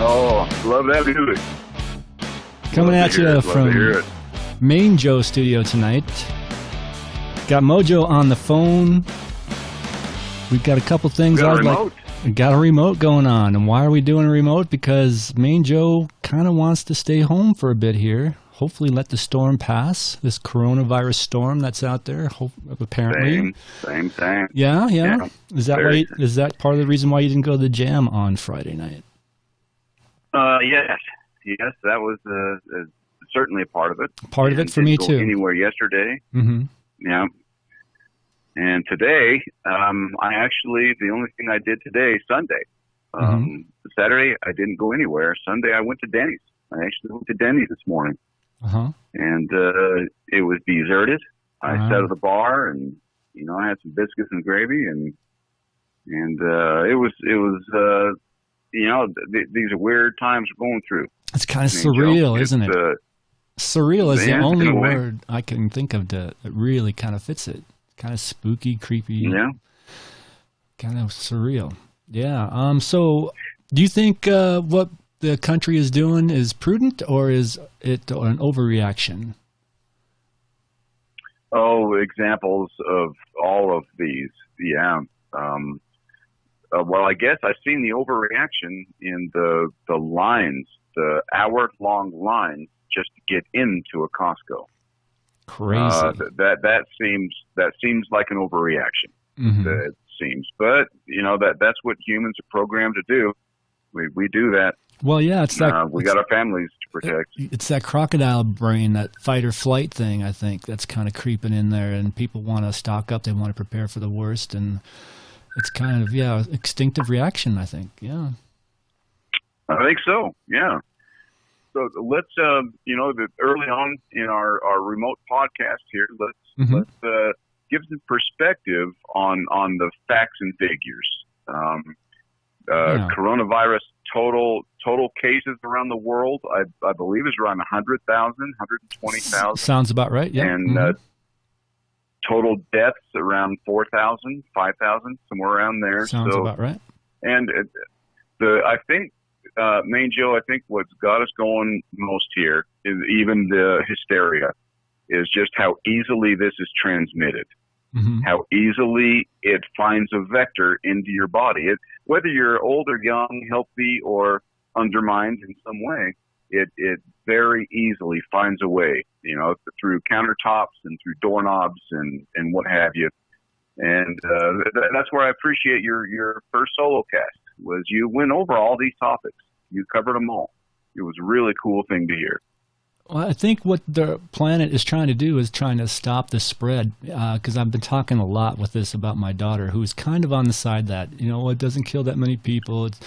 Oh, love that music. Coming at you from Main Joe Studio tonight. Got Mojo on the phone. We've got a couple things. Got a remote going on. And why are we doing a remote? Because Main Joe kind of wants to stay home for a bit here. Hopefully let the storm pass, this coronavirus storm that's out there, apparently. Same. Yeah. Is that part of the reason why you didn't go to the jam on Friday night? Yes, that was certainly a part of it. Part of it for me too. Anywhere yesterday. Mm-hmm. Yeah. And today, the only thing I did today, Sunday. Saturday, I didn't go anywhere. Sunday, I went to Denny's. I actually went to Denny's this morning. And it was deserted. I sat at the bar and, I had some biscuits and gravy and it was these are weird times we're going through. It's kind of surreal, isn't it? Surreal is the only word I can think of that really kind of fits it. Kind of spooky, creepy. Yeah. Kind of surreal. Yeah. So do you think what the country is doing is prudent, or is it an overreaction? Oh, examples of all of these. Yeah. Well, I guess I've seen the overreaction in the lines, the hour-long lines just to get into a Costco. Crazy. That seems like an overreaction. Mm-hmm. It seems, but that's what humans are programmed to do. We do that. Well, yeah, it's that we got our families to protect. It's that crocodile brain, that fight or flight thing. I think that's kind of creeping in there, and people want to stock up. They want to prepare for the worst, and it's kind of instinctive reaction. I think, yeah. I think so. Yeah. So let's, early on in our remote podcast here, let's give some perspective on the facts and figures. Coronavirus total cases around the world, I believe, is around 100,000, 120,000. Sounds about right. Yeah. And total deaths around 4,000, 5,000, somewhere around there. Sounds about right. And I think. Main Joe, I think what's got us going most here is even the hysteria is just how easily this is transmitted, how easily it finds a vector into your body. Whether you're old or young, healthy or undermined in some way, it very easily finds a way, through countertops and through doorknobs and what have you. And that's where I appreciate your first solo cast. Was you went over all these topics. You covered them all. It was a really cool thing to hear. Well, I think what the planet is trying to do is trying to stop the spread, because I've been talking a lot with this about my daughter, who's kind of on the side that, it doesn't kill that many people. It's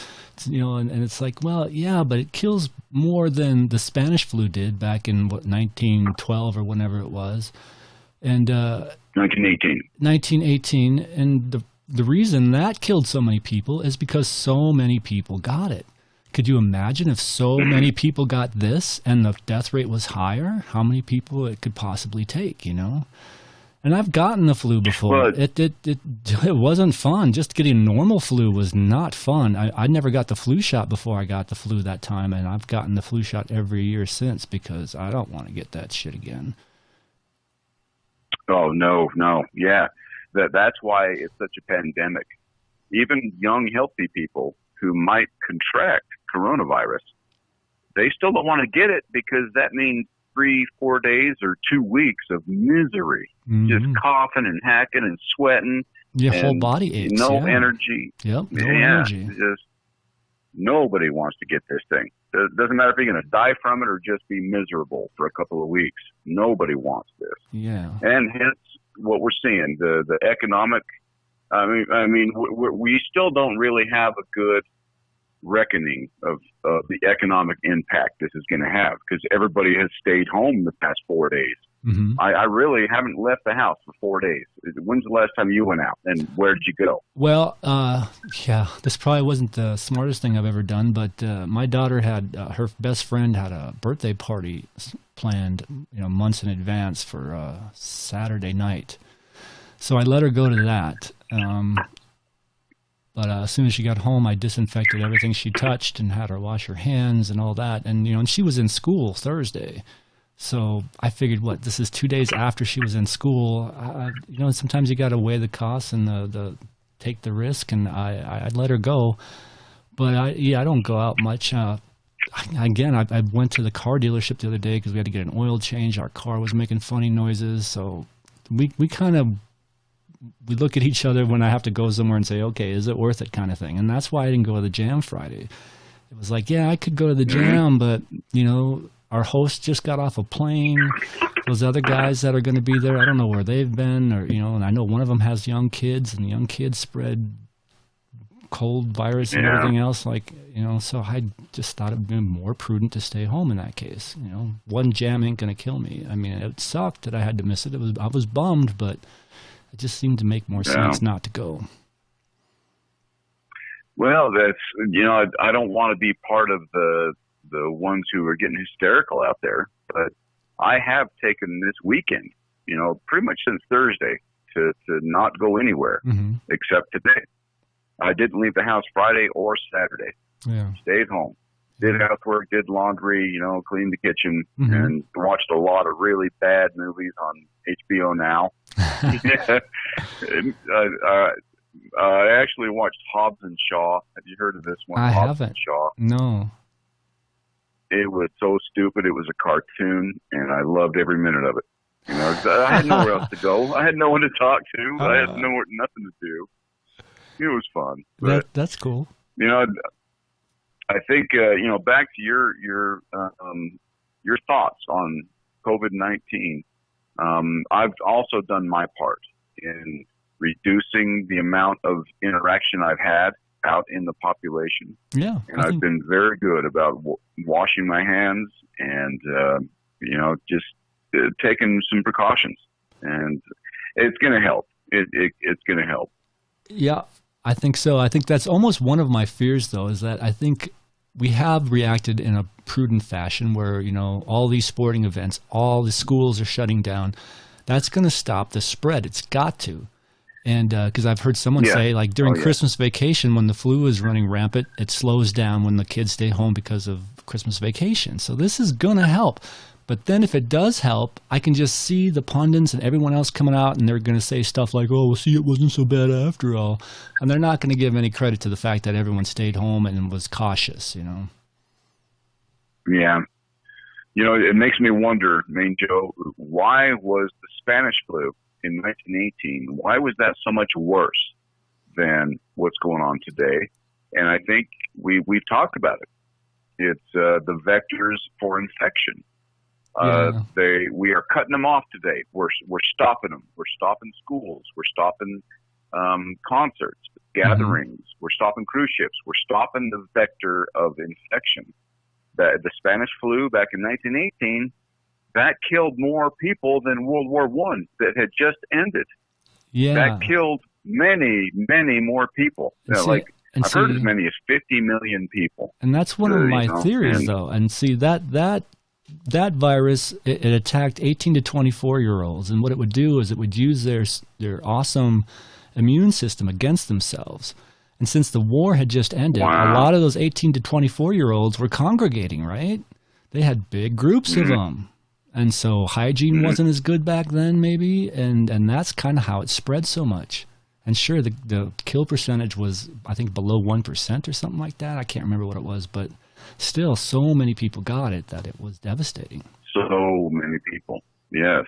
and it's like, well, yeah, but it kills more than the Spanish flu did back in, 1912 or whenever it was. And 1918. 1918. And the reason that killed so many people is because so many people got it. Could you imagine if so many people got this and the death rate was higher? How many people it could possibly take, And I've gotten the flu before. It wasn't fun. Just getting normal flu was not fun. I never got the flu shot before I got the flu that time, and I've gotten the flu shot every year since because I don't want to get that shit again. Oh, no. Yeah. That's why it's such a pandemic. Even young, healthy people who might contract coronavirus, they still don't want to get it because that means 3-4 days or 2 weeks of misery, just coughing and hacking and sweating. Your whole body aches. No energy. Yep, no energy. Just nobody wants to get this thing. It doesn't matter if you're going to die from it or just be miserable for a couple of weeks. Nobody wants this. Yeah. And hence what we're seeing, the economic. I mean, we still don't really have a good reckoning of the economic impact this is going to have because everybody has stayed home the past 4 days. I really haven't left the house for 4 days. When's the last time you went out, and where did you go? Well, this probably wasn't the smartest thing I've ever done, but my daughter had her best friend had a birthday party planned, months in advance for Saturday night. So I let her go to that. But as soon as she got home, I disinfected everything she touched and had her wash her hands and all that. And, and she was in school Thursday. So I figured, this is 2 days after she was in school. Sometimes you got to weigh the costs and the take the risk. And I let her go. But I don't go out much. I went to the car dealership the other day because we had to get an oil change. Our car was making funny noises. So we look at each other when I have to go somewhere and say, okay, is it worth it kind of thing. And that's why I didn't go to the jam Friday. It was like, I could go to the jam, but, our host just got off a plane. Those other guys that are going to be there, I don't know where they've been, or, and I know one of them has young kids, and the young kids spread cold virus and everything else. So I just thought it would be more prudent to stay home in that case. One jam ain't going to kill me. I mean, it sucked that I had to miss it. I was bummed, but it just seemed to make more sense not to go. Well, that's, I don't want to be part of the ones who are getting hysterical out there, but I have taken this weekend, pretty much since Thursday to not go anywhere except today. I didn't leave the house Friday or Saturday. Yeah. Stayed home, did housework, did laundry, cleaned the kitchen, and watched a lot of really bad movies on HBO Now. I actually watched Hobbs and Shaw. Have you heard of this one? I Hobbs haven't. And Shaw. No. It was so stupid. It was a cartoon, and I loved every minute of it. I had nowhere else to go. I had no one to talk to. I had nothing to do. It was fun. But, that's cool. I think back to your thoughts on COVID-19. I've also done my part in reducing the amount of interaction I've had out in the population. Yeah. And I've been very good about washing my hands and, just taking some precautions. And it's going to help. It's going to help. Yeah, I think so. I think that's almost one of my fears, though, is that I think we have reacted in a prudent fashion where, all these sporting events, all the schools are shutting down. That's going to stop the spread. It's got to. And because I've heard someone say, during Christmas vacation, when the flu is running rampant, it slows down when the kids stay home because of Christmas vacation. So this is going to help. But then if it does help, I can just see the pundits and everyone else coming out, and they're going to say stuff like, oh, well, see, it wasn't so bad after all. And they're not going to give any credit to the fact that everyone stayed home and was cautious, Yeah. It makes me wonder, Joe, why was the Spanish flu in 1918, why was that so much worse than what's going on today? And I think we've talked about it. It's the vectors for infection. We are cutting them off today. We're stopping them. We're stopping schools. We're stopping concerts, gatherings. We're stopping cruise ships. We're stopping the vector of infection. The Spanish flu back in 1918, that killed more people than World War I that had just ended. Yeah, that killed many, many more people. I've heard as many as 50 million people. And that's one of my theories, though. And see, that virus, it attacked 18 to 24-year-olds. And what it would do is it would use their awesome immune system against themselves. And since the war had just ended, a lot of those 18 to 24-year-olds were congregating, right? They had big groups of them. And so hygiene wasn't as good back then, maybe. And that's kind of how it spread so much. And sure, the kill percentage was, I think, below 1% or something like that. I can't remember what it was, but still, so many people got it that it was devastating. So many people, yes.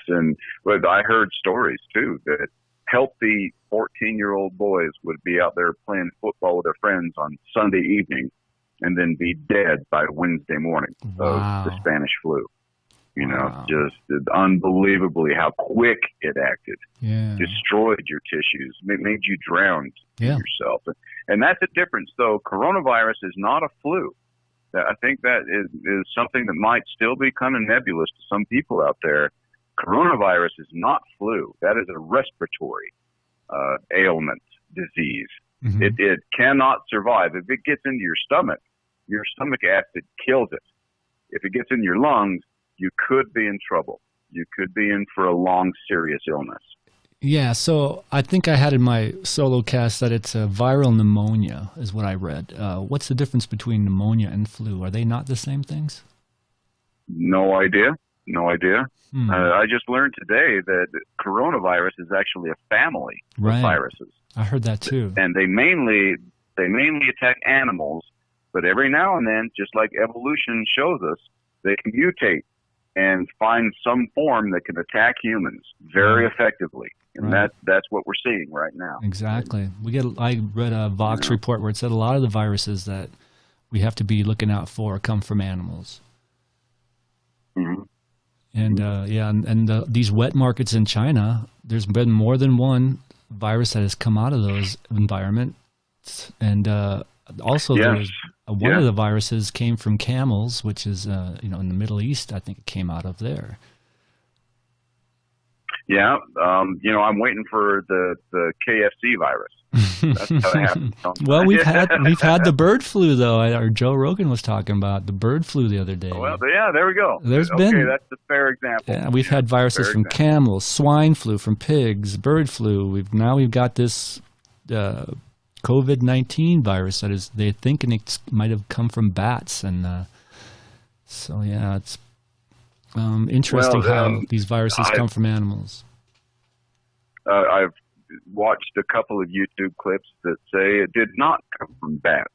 But I heard stories, too, that healthy 14-year-old boys would be out there playing football with their friends on Sunday evening and then be dead by Wednesday morning of the Spanish flu. Just unbelievably how quick it acted. Yeah. Destroyed your tissues, made you drown yourself. And that's the difference, though. Coronavirus is not a flu. I think that is something that might still be kind of nebulous to some people out there. Coronavirus is not flu. That is a respiratory ailment, disease. Mm-hmm. It cannot survive. If it gets into your stomach acid kills it. If it gets in your lungs, you could be in trouble. You could be in for a long, serious illness. Yeah, so I think I had in my solo cast that it's a viral pneumonia, is what I read. What's the difference between pneumonia and flu? Are they not the same things? No idea. No idea. Hmm. I just learned today that coronavirus is actually a family of Right. viruses, I heard that too. and they mainly attack animals. But every now and then, just like evolution shows us, they can mutate and find some form that can attack humans very Right. effectively, and Right. that's what we're seeing right now. Exactly. I read a You Vox know. report where it said a lot of the viruses that we have to be looking out for come from animals. Hmm. And yeah, and these wet markets in China, there's been more than one virus that has come out of those environments. And also, there Yes. was one Yeah. of the viruses came from camels, which is in the Middle East. I think it came out of there. Yeah. I'm waiting for the KFC virus. That's how it happens. Well, we've had the bird flu though. Or Joe Rogan was talking about the bird flu the other day. Well, yeah, there we go. There's Okay, been that's a fair example. Yeah, we've had Yeah, viruses fair from example. camels, swine flu from pigs, bird flu. We've got this COVID-19 virus that is they thinking it might have come from bats, and so yeah, it's interesting Well, how these viruses come from animals. I've watched a couple of YouTube clips that say it did not come from bats.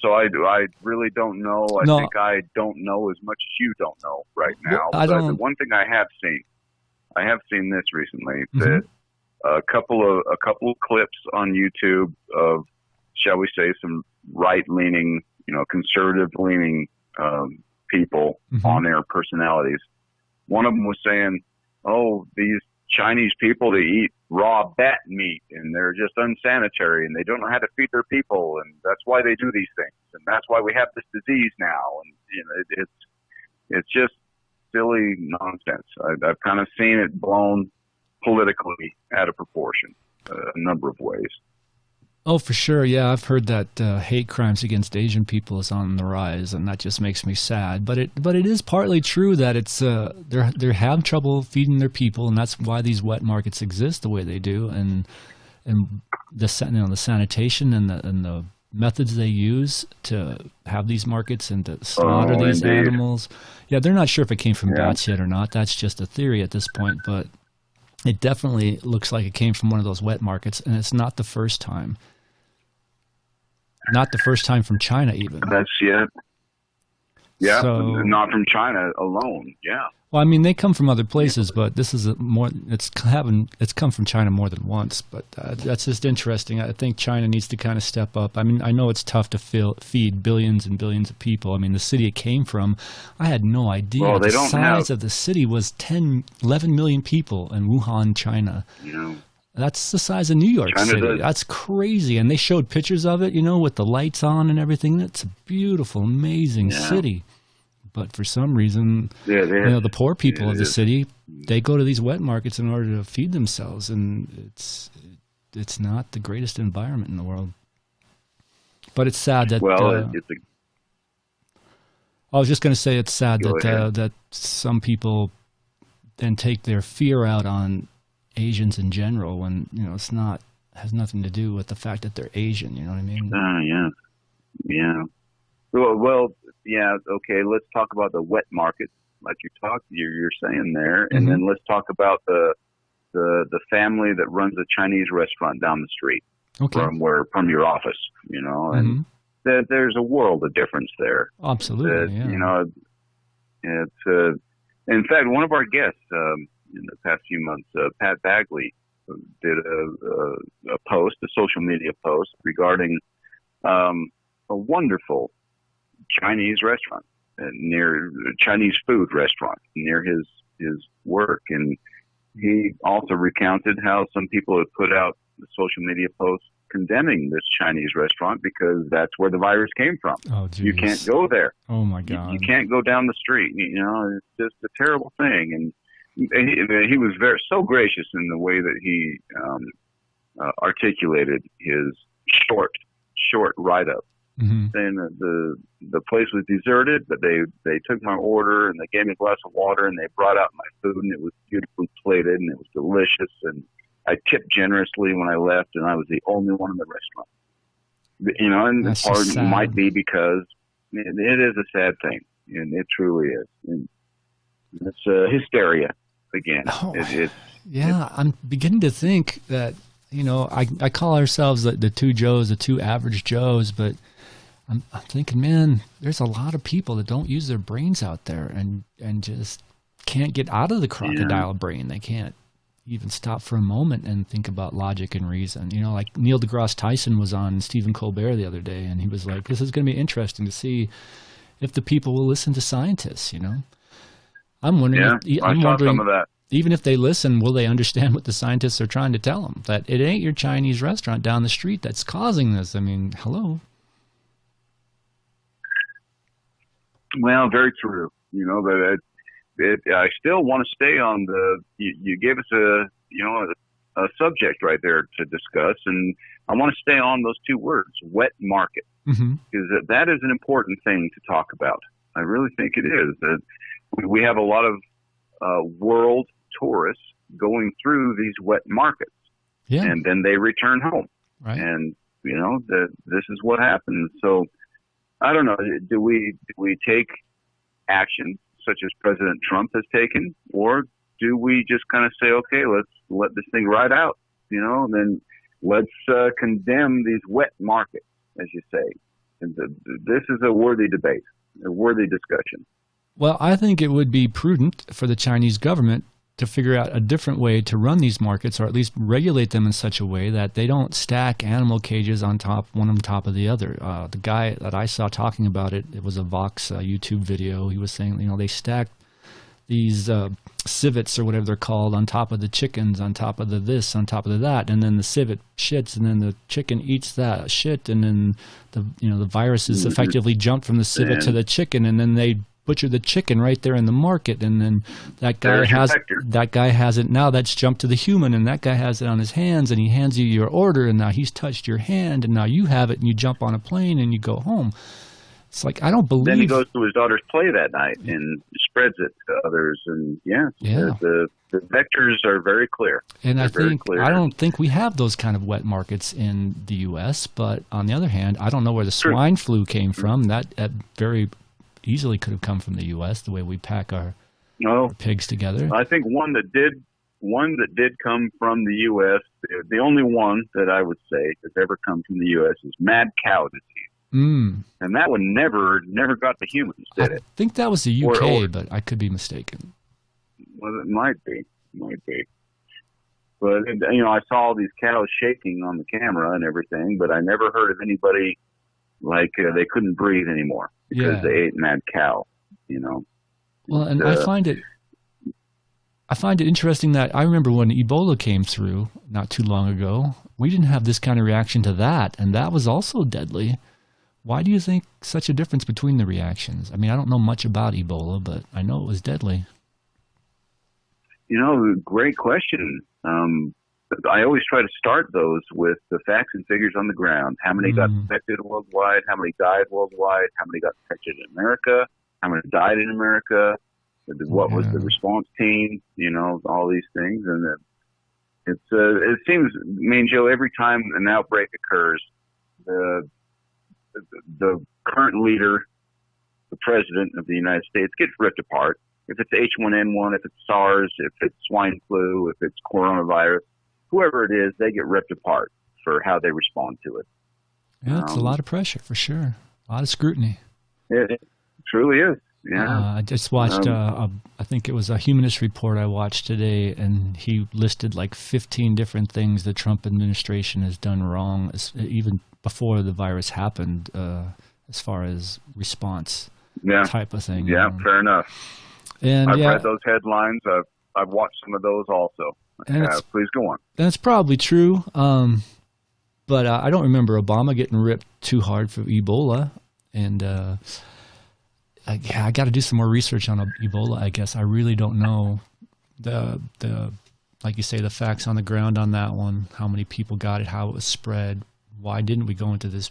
So I really don't know. I No, think I don't know as much as you don't know right well, now. I But the don't. one thing I have seen this recently Hmm. that a couple of clips on YouTube of, shall we say, some right-leaning, conservative-leaning people Hmm. on their personalities. One of them was saying, "Oh, these Chinese people, they eat raw bat meat and they're just unsanitary and they don't know how to feed their people, and that's why they do these things, and that's why we have this disease now." And it's just silly nonsense. I've kind of seen it blown politically out of proportion a number of ways. Oh, for sure. Yeah, I've heard that hate crimes against Asian people is on the rise, and that just makes me sad. But it is partly true that it's they have trouble feeding their people, and that's why these wet markets exist the way they do, and the sanitation and the methods they use to have these markets and to slaughter Oh, these indeed. animals. Yeah, they're not sure if it came from Yeah. bats yet or not. That's just a theory at this point, but it definitely looks like it came from one of those wet markets, and it's not the first time. Not the first time from China, even. That's yeah. Yeah, So, not from China alone. Yeah. well, I mean, they come from other places, but this is more. It's come from China more than once. But that's just interesting. I think China needs to kind of step up. I mean, I know it's tough to feed billions and billions of people. I mean, the city it came from, I had no idea. Well, The they don't have, size of the city was 11 million people in Wuhan, China. you know, That's the size of New York China City. does. That's crazy. And they showed pictures of it, with the lights on and everything. It's a beautiful, amazing Yeah. city. But for some reason, Yeah, the poor people of it the is. city, they go to these wet markets in order to feed themselves, and it's not the greatest environment in the world. But it's sad that Well, it's a I was just going to say it's sad go that ahead. that some people then take their fear out on Asians in general when it's not has nothing to do with the fact that they're Asian. You know what I mean? Yeah, yeah. Well, yeah. Okay, let's talk about the wet market, like you're saying there, and Hmm. then let's talk about the family that runs a Chinese restaurant down the street Okay. from your office. And Hmm. there's a world of difference there. That Absolutely. Yeah. it's in fact, one of our guests in the past few months, Pat Bagley, did a post, a social media post regarding a wonderful Chinese restaurant near Chinese food restaurant near his work, and he also recounted how some people had put out the social media posts condemning this Chinese restaurant because that's where the virus came from. Oh, You can't geez. go there. Oh my You God. can't go down the street. It's just a terrible thing. And he was so gracious in the way that he articulated his short write up saying that the place was deserted, but they took my order and they gave me a glass of water and they brought out my food and it was beautifully plated and it was delicious, and I tipped generously when I left, and I was the only one in the restaurant. You know, and That's part sad. might be because it is a sad thing, and it truly is. And it's hysteria again. Oh, I'm beginning to think that, you know, I call ourselves the two Joes, the two average Joes, but I'm thinking, man, there's a lot of people that don't use their brains out there and just can't get out of the crocodile brain. They can't even stop for a moment and think about logic and reason. You know, like Neil deGrasse Tyson was on Stephen Colbert the other day, and he was like, this is going to be interesting to see if the people will listen to scientists, you know? I'm wondering, I saw some of that. Even if they listen, will they understand what the scientists are trying to tell them? That it ain't your Chinese restaurant down the street that's causing this. I mean, hello. Well, very true. You know, but I still want to stay on you gave us a subject right there to discuss, and I want to stay on those two words, wet market, because that is an important thing to talk about. I really think it is. That we have a lot of world tourists going through these wet markets, and then they return home, right? And you know this is what happens. So I don't know. Do we take action such as President Trump has taken, or do we just kind of say, okay, let's let this thing ride out, you know, and then let's condemn these wet markets, as you say. And this is a worthy debate, a worthy discussion. Well, I think it would be prudent for the Chinese government to figure out a different way to run these markets, or at least regulate them in such a way that they don't stack animal cages on top, one on top of the other. The guy that I saw talking about it was a Vox YouTube video. He was saying, you know, they stack these civets or whatever they're called on top of the chickens, on top of the this, on top of the that, and then the civet shits, and then the chicken eats that shit, and then the viruses effectively jump from the civet to the chicken, and then they butcher the chicken right there in the market, and then that guy has it now. That's jumped to the human, and that guy has it on his hands, and he hands you your order, and now he's touched your hand, and now you have it, and you jump on a plane and you go home. It's like, I don't believe. Then he goes to his daughter's play that night and spreads it to others, and the vectors are very clear. And I don't think we have those kind of wet markets in the U.S. But on the other hand, I don't know where the swine flu came from. That very easily could have come from the U.S. the way we pack our pigs together. I think one that did come from the U.S. The only one that I would say that's ever come from the U.S. is mad cow disease. And that one never got to humans, did it? I think that was the UK, but I could be mistaken. Well, it might be. But you know, I saw these cows shaking on the camera and everything, but I never heard of anybody like they couldn't breathe anymore because they ate mad cow, you know. Well, and I find it interesting that I remember when Ebola came through not too long ago, we didn't have this kind of reaction to that, and that was also deadly. Why do you think such a difference between the reactions? I mean, I don't know much about Ebola, but I know it was deadly. You know, great question. I always try to start those with the facts and figures on the ground. How many got infected worldwide? How many died worldwide? How many got infected in America? How many died in America? What was the response team? You know, all these things. And it seems, I mean, Joe, every time an outbreak occurs, the current leader, the president of the United States, gets ripped apart. If it's H1N1, if it's SARS, if it's swine flu, if it's coronavirus, whoever it is, they get ripped apart for how they respond to it. Yeah, it's a lot of pressure for sure. A lot of scrutiny. It truly is. Yeah. I just watched, I think it was a Humanist Report I watched today, and he listed like 15 different things the Trump administration has done wrong, even before the virus happened, as far as response type of thing. Yeah, fair enough. And I've read those headlines. I've watched some of those also. Please go on. That's probably true. But I don't remember Obama getting ripped too hard for Ebola. And I got to do some more research on Ebola, I guess. I really don't know the like you say, the facts on the ground on that one, how many people got it, how it was spread. Why didn't we go into this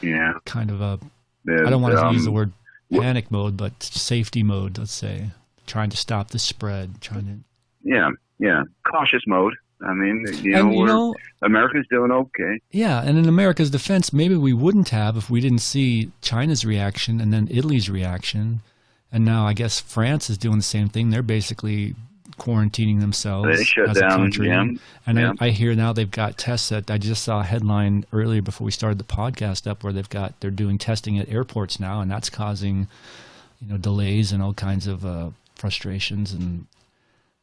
Yeah. kind of a, And, I don't want to use the word panic mode, but safety mode, let's say, trying to stop the spread, Yeah, cautious mode. I mean, America's doing okay. Yeah, and in America's defense, maybe we wouldn't have if we didn't see China's reaction and then Italy's reaction. And now I guess France is doing the same thing. They're basically quarantining themselves They shut as down, a country. yeah. And I hear now they've got tests that I just saw a headline earlier before we started the podcast up where they're doing testing at airports now, and that's causing, delays and all kinds of frustrations and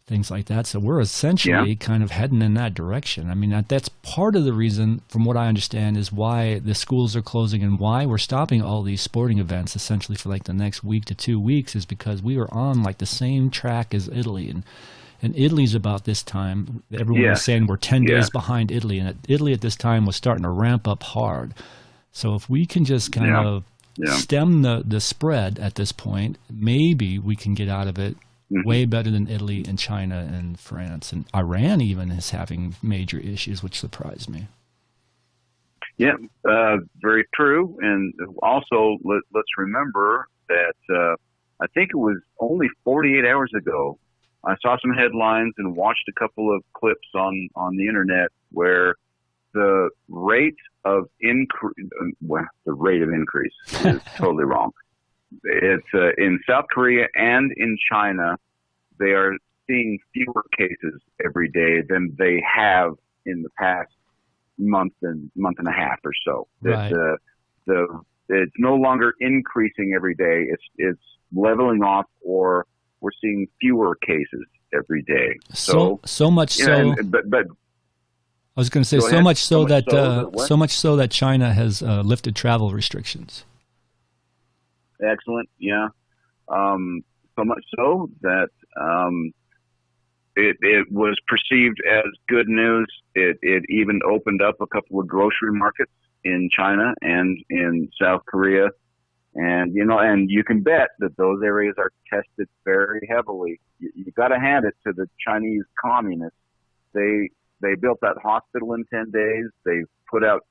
things like that. So we're essentially kind of heading in that direction. I mean, that's part of the reason, from what I understand, is why the schools are closing and why we're stopping all these sporting events essentially for like the next week to 2 weeks, is because we were on like the same track as Italy. And Italy's about this time, everyone was saying we're 10 days behind Italy. And Italy at this time was starting to ramp up hard. So if we can just kind of stem the spread at this point, maybe we can get out of it way better than Italy and China and France. And Iran even is having major issues, which surprised me. Yeah, very true. And also, let's remember that I think it was only 48 hours ago, I saw some headlines and watched a couple of clips on the internet where the rate of increase is totally wrong. It's in South Korea and in China, they are seeing fewer cases every day than they have in the past month and a half or so. Right. It's no longer increasing every day. It's leveling off, or we're seeing fewer cases every day. So much so. But I was going to say so much so that China has lifted travel restrictions. Excellent. Yeah. So much so that it was perceived as good news. It even opened up a couple of grocery markets in China and in South Korea. And, and you can bet that those areas are tested very heavily. You got to hand it to the Chinese communists. They built that hospital in 10 days. They've put out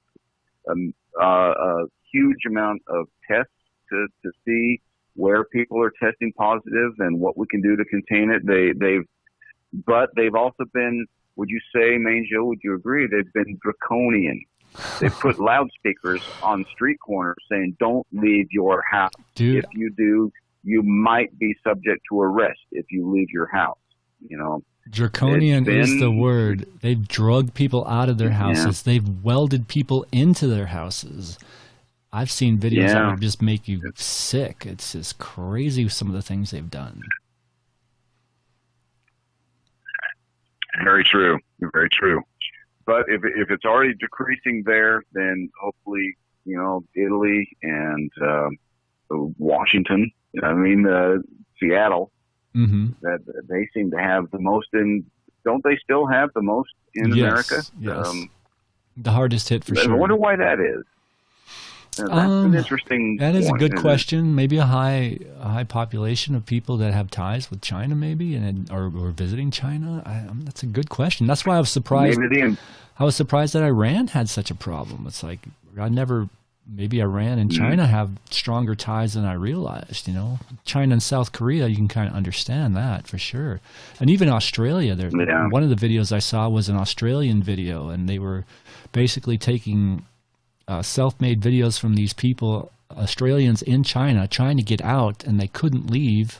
a huge amount of tests to see where people are testing positive and what we can do to contain it. But they've also been, would you say, Main Joe, would you agree? They've been draconian. They've put loudspeakers on street corners saying, don't leave your house. Dude. If you do, you might be subject to arrest if you leave your house. Draconian is the word. They've drugged people out of their houses. Yeah. They've welded people into their houses. I've seen videos that would just make you sick. It's just crazy some of the things they've done. Very true. Very true. But if it's already decreasing there, then hopefully, Italy and Washington, Seattle, that they seem to have the most don't they still have the most in America? Yes. The hardest hit for sure. I wonder why that is. That's an interesting That is point, a good question. Maybe a high population of people that have ties with China, maybe, or visiting China. That's a good question. That's why I was surprised. I was surprised that Iran had such a problem. It's like maybe Iran and China have stronger ties than I realized. China and South Korea, you can kind of understand that for sure. And even Australia, one of the videos I saw was an Australian video, and they were basically taking self-made videos from these people, Australians in China, trying to get out, and they couldn't leave.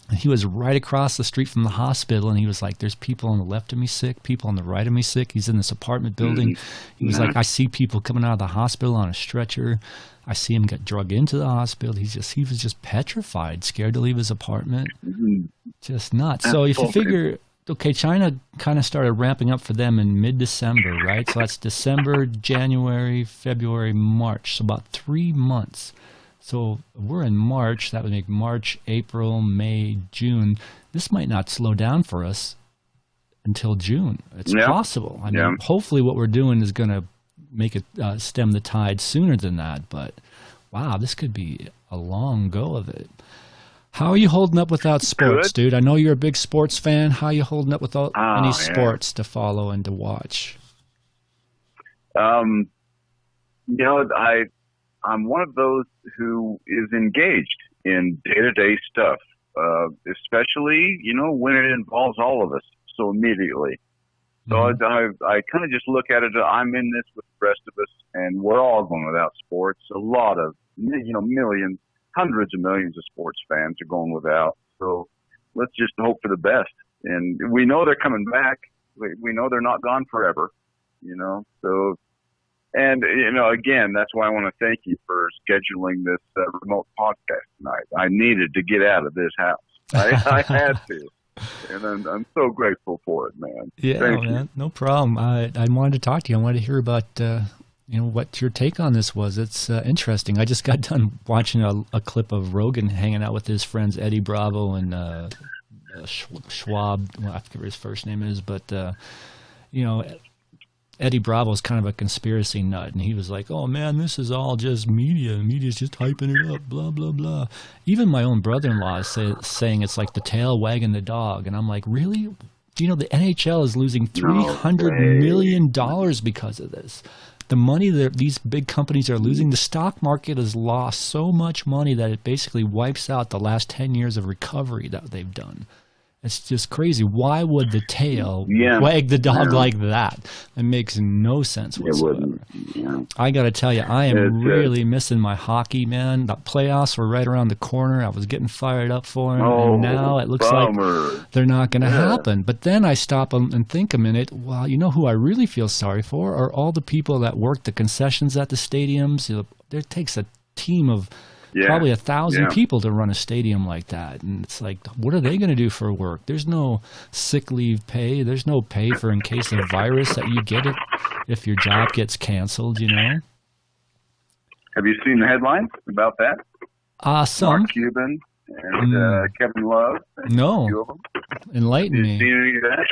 And he was right across the street from the hospital, and he was like, there's people on the left of me sick, people on the right of me sick. He's in this apartment building. He was like, I see people coming out of the hospital on a stretcher. I see him get drugged into the hospital. He was just petrified, scared to leave his apartment. Just nuts. So if you figure, okay, China kind of started ramping up for them in mid-December, right? So that's December, January, February, March. So about 3 months. So we're in March. That would make March, April, May, June. This might not slow down for us until June. It's possible. I mean, hopefully what we're doing is going to make it stem the tide sooner than that. But, wow, this could be a long go of it. How are you holding up without sports, dude? I know you're a big sports fan. How are you holding up without any sports to follow and to watch? I'm one of those who is engaged in day-to-day stuff, especially, when it involves all of us so immediately. So I kind of just look at it, I'm in this with the rest of us, and we're all going without sports. A lot of, millions, hundreds of millions of sports fans are going without. So let's just hope for the best. And we know they're coming back. We know they're not gone forever, So, and, again, that's why I want to thank you for scheduling this remote podcast tonight. I needed to get out of this house. I had to. And I'm so grateful for it, man. Yeah, Thank man, you. no problem. I wanted to talk to you. I wanted to hear about, what your take on this was. It's interesting. I just got done watching a clip of Rogan hanging out with his friends Eddie Bravo and Schwab. Well, I forget what his first name is, but Eddie Bravo is kind of a conspiracy nut, and he was like, "Oh man, this is all just media. The media's just hyping it up, blah blah blah." Even my own brother-in-law is saying it's like the tail wagging the dog, and I'm like, "Really? Do you know the NHL is losing $300 million because of this? The money that these big companies are losing, the stock market has lost so much money that it basically wipes out the last 10 years of recovery that they've done." It's just crazy. Why would the tail wag the dog like that? It makes no sense whatsoever. I got to tell you, I am really missing my hockey, man. The playoffs were right around the corner. I was getting fired up for them, and now it looks like they're not going to happen. But then I stop and think a minute. Well, you know who I really feel sorry for are all the people that work the concessions at the stadiums. It takes a team of probably 1,000 people to run a stadium like that. And it's like, what are they going to do for work? There's no sick leave pay. There's no pay for in case of virus that you get it if your job gets canceled, Have you seen the headlines about that? Some. Mark Cuban and Kevin Love. No. A few of them. Enlighten me. Have you seen any of that?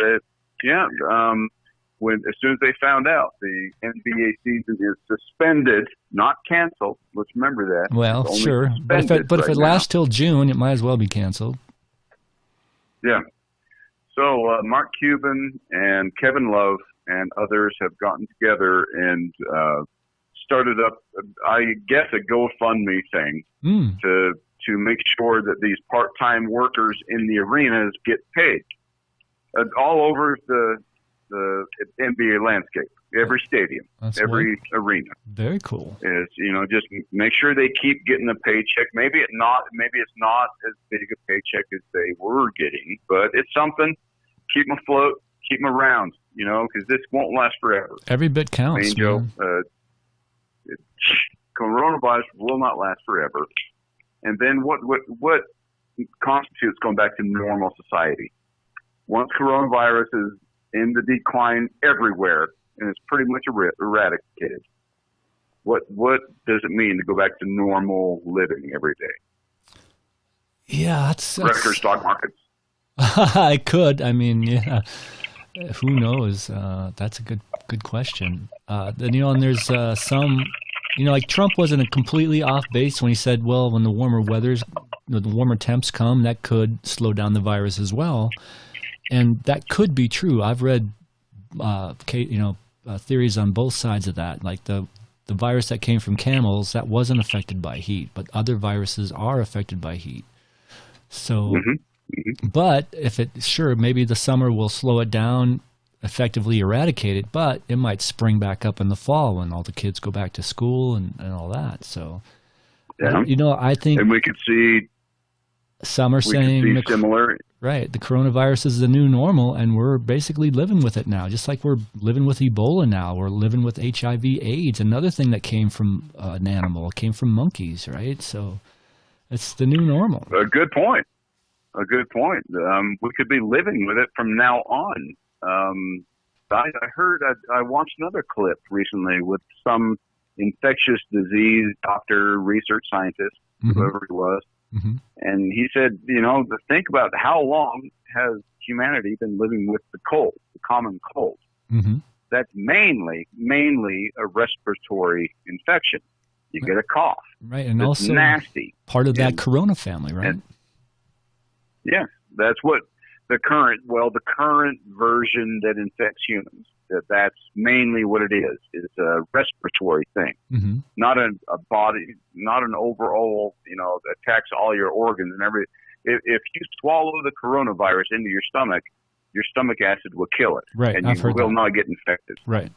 As soon as they found out the NBA season is suspended, not canceled. Let's remember that. Well, sure, but if it lasts till June, it might as well be canceled. Yeah. So Mark Cuban and Kevin Love and others have gotten together and started up, I guess, a GoFundMe thing to make sure that these part-time workers in the arenas get paid all over the NBA landscape, every stadium, every arena. Very cool. Is just make sure they keep getting a paycheck. Maybe it's not as big a paycheck as they were getting, but it's something. Keep them afloat, keep them around. Because this won't last forever. Every bit counts. Joe, coronavirus will not last forever. And then what constitutes going back to normal society? Once coronavirus is in the decline everywhere, and it's pretty much eradicated. What does it mean to go back to normal living every day? Yeah, that's record stock markets. I could. I mean, yeah. Who knows? That's a good question. Then and there's some, like Trump wasn't completely off base when he said, well, when the warmer temps come, that could slow down the virus as well. And that could be true. I've read, theories on both sides of that. Like the virus that came from camels, that wasn't affected by heat, but other viruses are affected by heat. So, but maybe the summer will slow it down, effectively eradicate it, but it might spring back up in the fall when all the kids go back to school and all that. So, I think, and we could see. Some are saying similar. Right. The coronavirus is the new normal, and we're basically living with it now, just like we're living with Ebola now. We're living with HIV, AIDS, another thing that came from an animal. It came from monkeys, right? So it's the new normal. A good point. We could be living with it from now on. I watched another clip recently with some infectious disease doctor, research scientist, whoever he was. And he said, to think about how long has humanity been living with the cold, the common cold. That's mainly a respiratory infection. You get a cough. Right, and it's also nasty. Part of that corona family, right? Yes, that's what the current version that infects humans That's mainly what it is. It's a respiratory thing, not a body, not an overall, attacks all your organs and everything. If you swallow the coronavirus into your stomach acid will kill it, right? And I've you heard will that. not get infected. Right.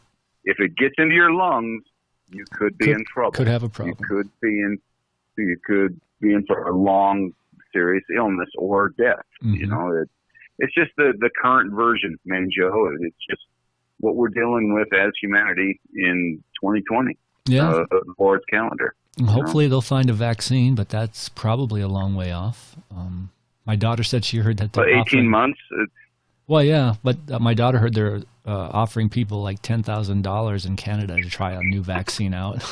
If it gets into your lungs, you could be in trouble. Could have a problem. You could be in for a long, serious illness or death. It's just the current version, man, Joe. It's just what we're dealing with as humanity in 2020. Yeah. Or its calendar. Hopefully they'll find a vaccine, but that's probably a long way off. My daughter said she heard that they're 18 months. Well, yeah, but my daughter heard they're offering people like $10,000 in Canada to try a new vaccine out.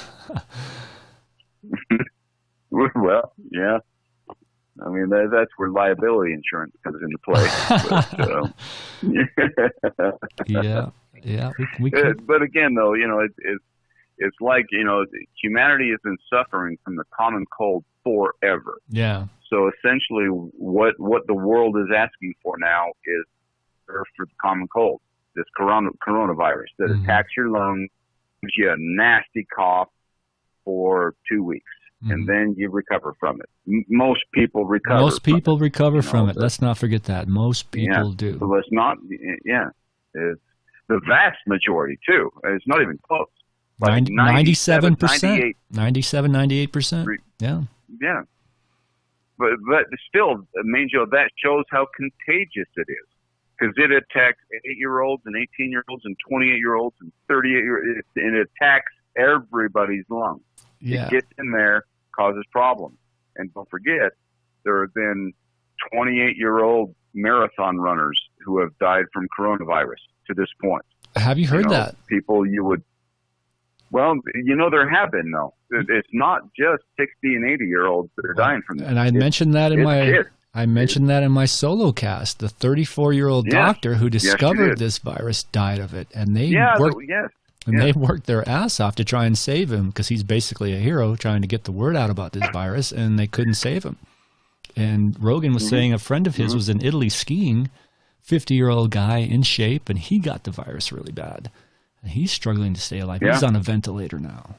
Well, yeah. I mean, that's where liability insurance comes into play. Yeah. We could. But again, though, it's like, humanity has been suffering from the common cold forever. Yeah. So essentially what the world is asking for now is for the common cold, this coronavirus that attacks your lungs, gives you a nasty cough for 2 weeks, and then you recover from it. Most people recover. Most people recover from it. Let's not forget that. Most people do. So let's not. Yeah, it's the vast majority too. It's not even close. Like 97%, 98%. Yeah. Yeah. But still, Joe, that shows how contagious it is. Because it attacks 8-year-olds and 18-year-olds and 28-year-olds and 38-year-olds, and it attacks everybody's lungs. Yeah. It gets in there, causes problems. And don't forget, there have been 28-year-old marathon runners who have died from coronavirus to this point. Have you heard that? People you would... Well, there have been, though. It's not just 60 and 80-year-olds that are dying from this. And I mentioned that in my solo cast. The 34-year-old doctor who discovered this virus died of it, and they they worked their ass off to try and save him, because he's basically a hero trying to get the word out about this virus, and they couldn't save him. And Rogan was saying a friend of his was in Italy skiing, 50-year-old guy in shape, and he got the virus really bad. And he's struggling to stay alive. Yeah. He's on a ventilator now.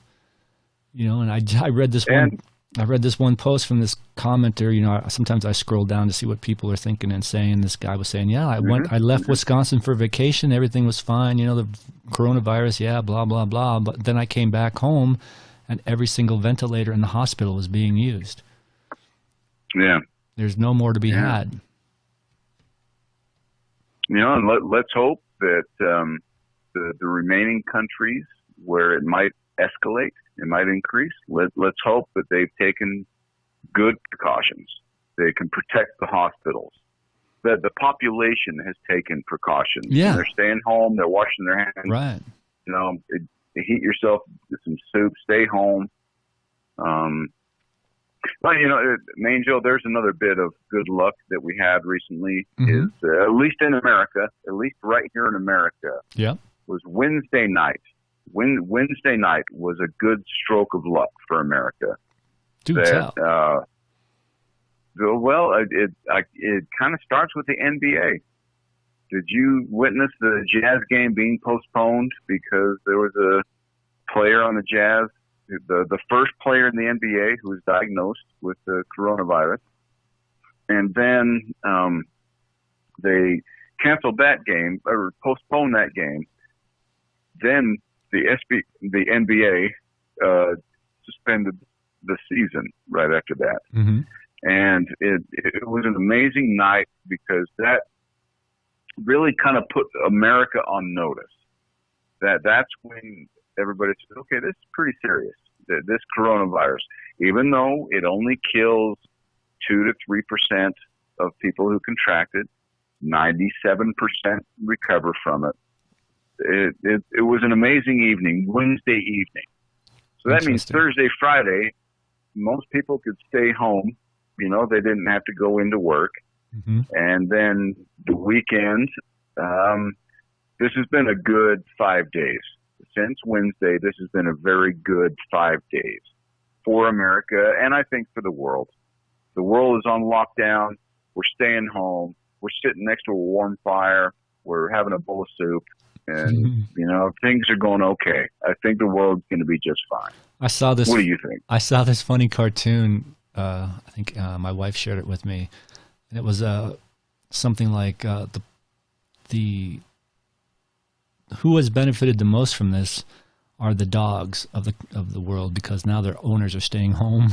And I read this one. I read this one post from this commenter. Sometimes I scroll down to see what people are thinking and saying. This guy was saying, I left Wisconsin for vacation. Everything was fine. The coronavirus, blah, blah, blah. But then I came back home and every single ventilator in the hospital was being used. Yeah. There's no more to be had. And let's hope that the remaining countries where it might escalate, it might increase. Let's hope that they've taken good precautions. They can protect the hospitals. That the population has taken precautions. Yeah. They're staying home. They're washing their hands. Right. Heat yourself with some soup. Stay home. But, Joe, there's another bit of good luck that we had recently is, at least in America, at least right here in America, was Wednesday night. Wednesday night was a good stroke of luck for America. Do tell. Well, it kind of starts with the NBA. Did you witness the Jazz game being postponed because there was a player on the Jazz, the first player in the NBA who was diagnosed with the coronavirus, and then they canceled that game or postponed that game. Then the NBA suspended the season right after that. And it was an amazing night because that really kind of put America on notice. That's when everybody said, okay, this is pretty serious. This coronavirus, even though it only kills 2 to 3% of people who contract it, 97% recover from it. It was an amazing evening, Wednesday evening. So that means Thursday, Friday, most people could stay home. They didn't have to go into work. And then the weekend, this has been a good 5 days. Since Wednesday, this has been a very good 5 days for America, and I think for the world. The world is on lockdown. We're staying home. We're sitting next to a warm fire. We're having a bowl of soup. and things are going okay. I think the world's going to be just fine. I saw this. What do you think? I saw this funny cartoon. I think my wife shared it with me, and it was something like the who has benefited the most from this are the dogs of the world, because now their owners are staying home.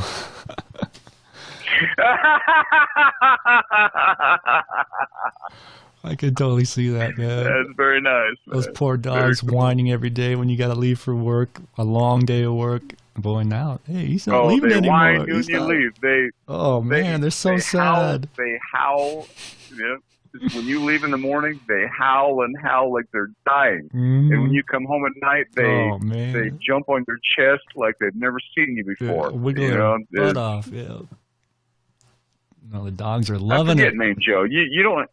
I can totally see that, man. That's very nice. Those poor dogs whining every day when you got to leave for work, a long day of work. Boy, now, hey, he's not leaving anymore. Whine when you leave. They're so sad. They howl. When you leave in the morning, they howl and howl like they're dying. Mm-hmm. And when you come home at night, they jump on your chest like they've never seen you before. Wiggle their butt off. Yeah. No, the dogs are loving it. Man, Joe, you don't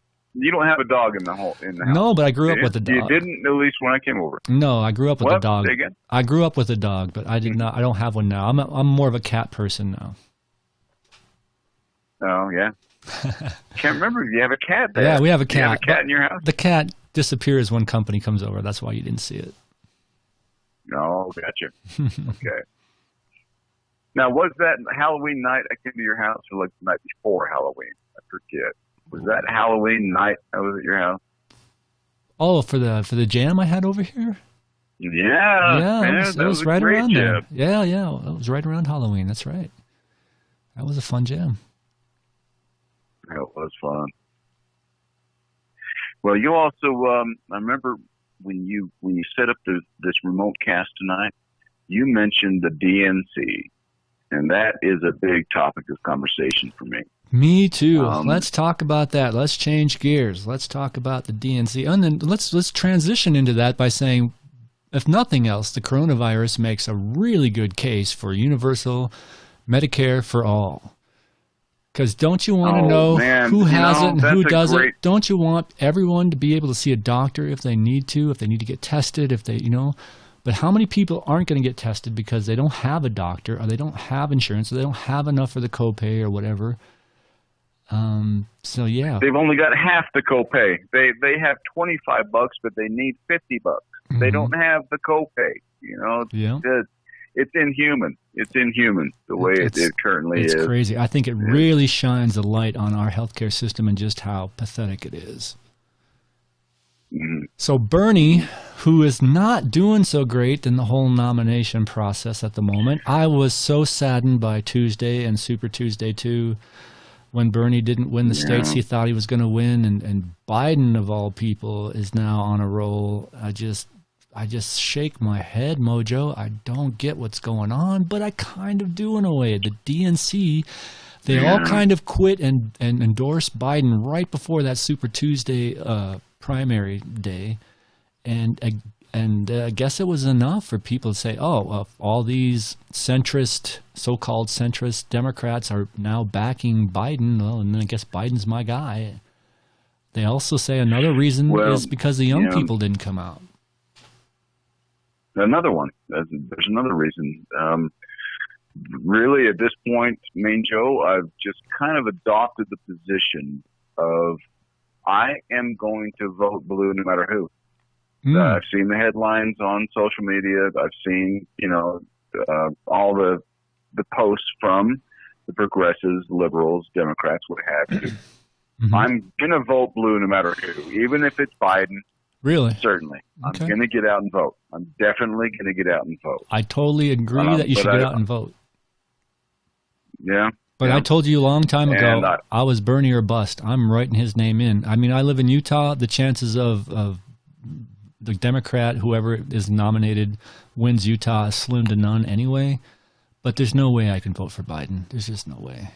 have a dog in the house. No, but I grew up with a dog. You didn't, at least when I came over. No, I grew up with a dog. Say again? I grew up with a dog, but I did not. I don't have one now. I'm more of a cat person now. Oh yeah. Can't remember if you have a cat there. Yeah, we have a cat. You have a cat in your house? The cat disappears when company comes over. That's why you didn't see it. Oh, gotcha. Okay. Now, was that Halloween night I came to your house, or like the night before Halloween? I forget. Was that Halloween night I was at your house? Oh, for the jam I had over here? Yeah. Yeah, it was right around there. Yeah, it was right around Halloween. That's right. That was a fun jam. It was fun. Well, you also, I remember when you set up this remote cast tonight, you mentioned the DNC, and that is a big topic of conversation for me. Me too. Let's talk about that. Let's change gears. Let's talk about the DNC, and then let's transition into that by saying, if nothing else, the coronavirus makes a really good case for universal Medicare for all. Because don't you want to know who has it and who doesn't? Don't you want everyone to be able to see a doctor if they need to get tested, But how many people aren't going to get tested because they don't have a doctor, or they don't have insurance, or they don't have enough for the copay or whatever? So yeah, they've only got half the copay. They have $25, but they need $50. Mm-hmm. They don't have the copay. Yeah. It's inhuman. It's inhuman the way it currently is. It's crazy. I think it really shines a light on our healthcare system and just how pathetic it is. Mm. So Bernie, who is not doing so great in the whole nomination process at the moment, I was so saddened by Tuesday and Super Tuesday too, when Bernie didn't win the states he thought he was going to win, and Biden, of all people, is now on a roll. I just shake my head, Mojo. I don't get what's going on, but I kind of do in a way. The DNC, they all kind of quit and endorsed Biden right before that Super Tuesday primary day, and I guess it was enough for people to say, all these so-called centrist Democrats are now backing Biden. Well, and then I guess Biden's my guy. They also say another reason is because the young people didn't come out. Another one. There's another reason. Really, at this point, Main Joe, I've just kind of adopted the position of I am going to vote blue no matter who. I've seen the headlines on social media. I've seen, all the posts from the progressives, liberals, Democrats, what have you. Mm-hmm. I'm going to vote blue no matter who, even if it's Biden. Really? Certainly. Okay. I'm going to get out and vote. I'm definitely going to get out and vote. I totally agree that you should get out and vote. Yeah. But I told you a long time ago, I was Bernie or bust. I'm writing his name in. I mean, I live in Utah. The chances of the Democrat, whoever is nominated, wins Utah is slim to none anyway. But there's no way I can vote for Biden. There's just no way.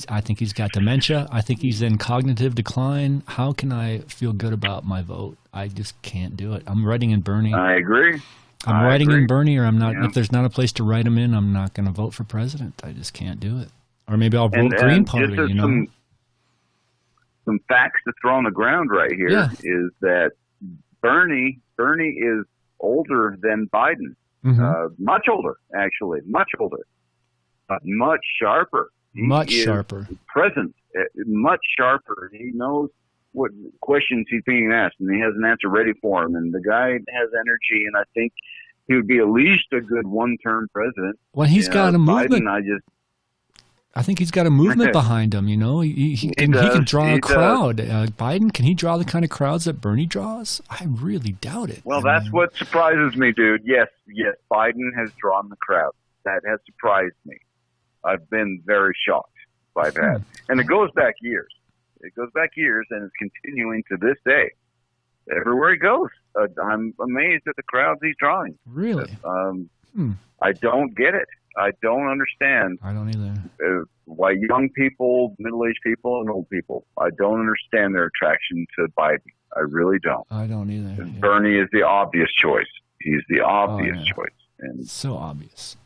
I think he's got dementia. I think he's in cognitive decline. How can I feel good about my vote? I just can't do it. I'm writing in Bernie. I agree. I'm writing in Bernie, or I'm not. Yeah. If there's not a place to write him in, I'm not going to vote for president. I just can't do it. Or maybe I'll vote Green Party. Some facts to throw on the ground right here is that Bernie is older than Biden. Mm-hmm. Much older, actually. Much older. But much sharper. Much sharper. Present. Much sharper. He knows what questions he's being asked, and he has an answer ready for him. And the guy has energy, and I think he would be at least a good one-term president. Well, he's got a movement. Biden, I think he's got a movement behind him. He can draw a crowd. Biden, can he draw the kind of crowds that Bernie draws? I really doubt it. Well, that's what surprises me, dude. Yes, Biden has drawn the crowd. That has surprised me. I've been very shocked by that. And it goes back years. It goes back years, and it's continuing to this day. Everywhere he goes, I'm amazed at the crowds he's drawing. Really? I don't get it. I don't understand. I don't either. Why young people, middle-aged people, and old people, I don't understand their attraction to Biden. I really don't. I don't either. Bernie is the obvious choice. He's the obvious choice. And so obvious.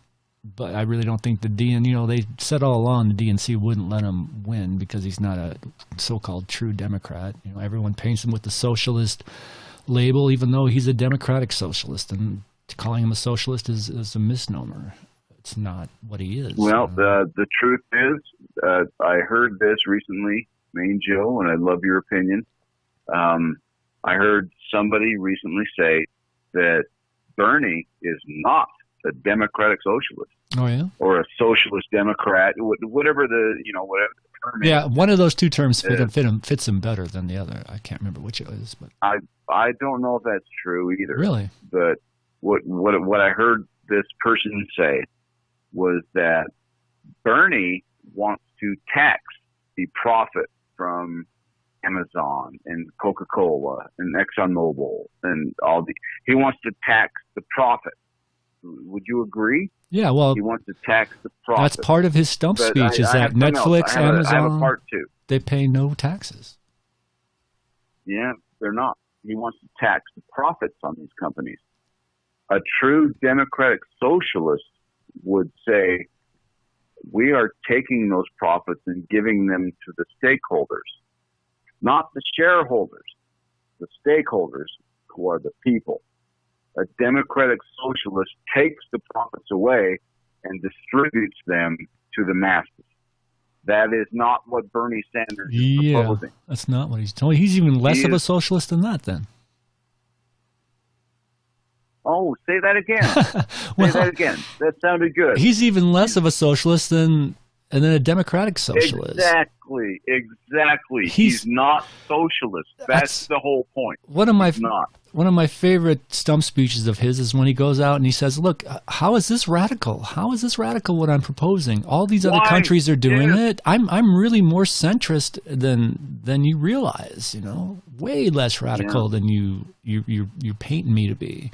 But I really don't think the DNC, they said all along the DNC wouldn't let him win because he's not a so-called true Democrat. Everyone paints him with the socialist label, even though he's a democratic socialist. And calling him a socialist is a misnomer. It's not what he is. Well, the truth is, I heard this recently, Main Joe, and I love your opinion. I heard somebody recently say that Bernie is not a democratic socialist. Oh, yeah? Or a socialist Democrat, whatever the term is. Yeah, one of those two terms fits him better than the other. I can't remember which it is, but I don't know if that's true either. Really? But what I heard this person say was that Bernie wants to tax the profit from Amazon and Coca-Cola and ExxonMobil and he wants to tax the profit. Would you agree? Yeah, well, he wants to tax the profit. That's part of his stump speech is that Netflix, Amazon, I have a part two. They pay no taxes. Yeah, they're not. He wants to tax the profits on these companies. A true democratic socialist would say, we are taking those profits and giving them to the stakeholders, not the shareholders, the stakeholders who are the people. A democratic socialist takes the profits away and distributes them to the masses. That is not what Bernie Sanders is proposing. That's not what he's doing. He's even less of a socialist than that, then. Oh, say that again. Say that again. That sounded good. He's even less of a socialist than a democratic socialist. Exactly. He's not socialist. That's the whole point. One of my favorite stump speeches of his is when he goes out and he says, look, how is this radical? How is this radical what I'm proposing? All these other countries are doing it. I'm really more centrist than you realize, way less radical than you're painting me to be.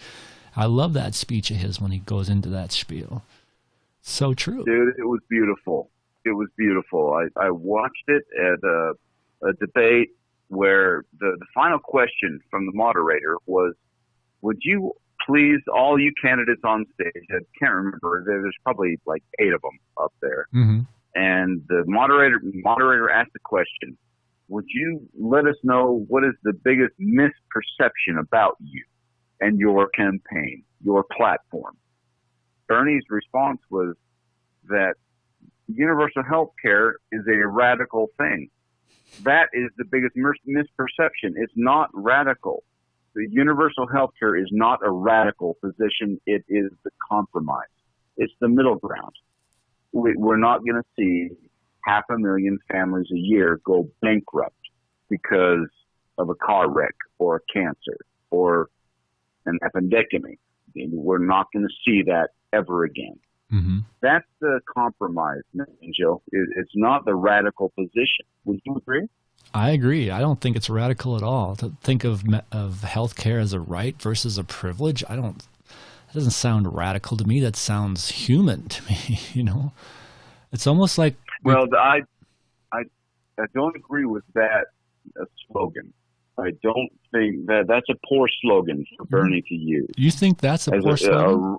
I love that speech of his when he goes into that spiel. So true. Dude, it was beautiful. It was beautiful. I watched it at a debate where the final question from the moderator was, would you please, all you candidates on stage, I can't remember, there's probably like 8 of them up there, and the moderator asked the question, would you let us know what is the biggest misperception about you and your campaign, your platform? Bernie's response was that universal health care is a radical thing. That is the biggest misperception. It's not radical. The universal health care is not a radical position. It is the compromise. It's the middle ground. We're not going to see 500,000 families a year go bankrupt because of a car wreck or cancer or an appendectomy. We're not going to see that ever again. That's the compromise, Joe. It's not the radical position. Would you agree? I agree. I don't think it's radical at all. To think of healthcare as a right versus a privilege, that doesn't sound radical to me. That sounds human to me. It's almost like. Well, I don't agree with that slogan. I don't think that's a poor slogan for Bernie to use. You think that's a poor slogan?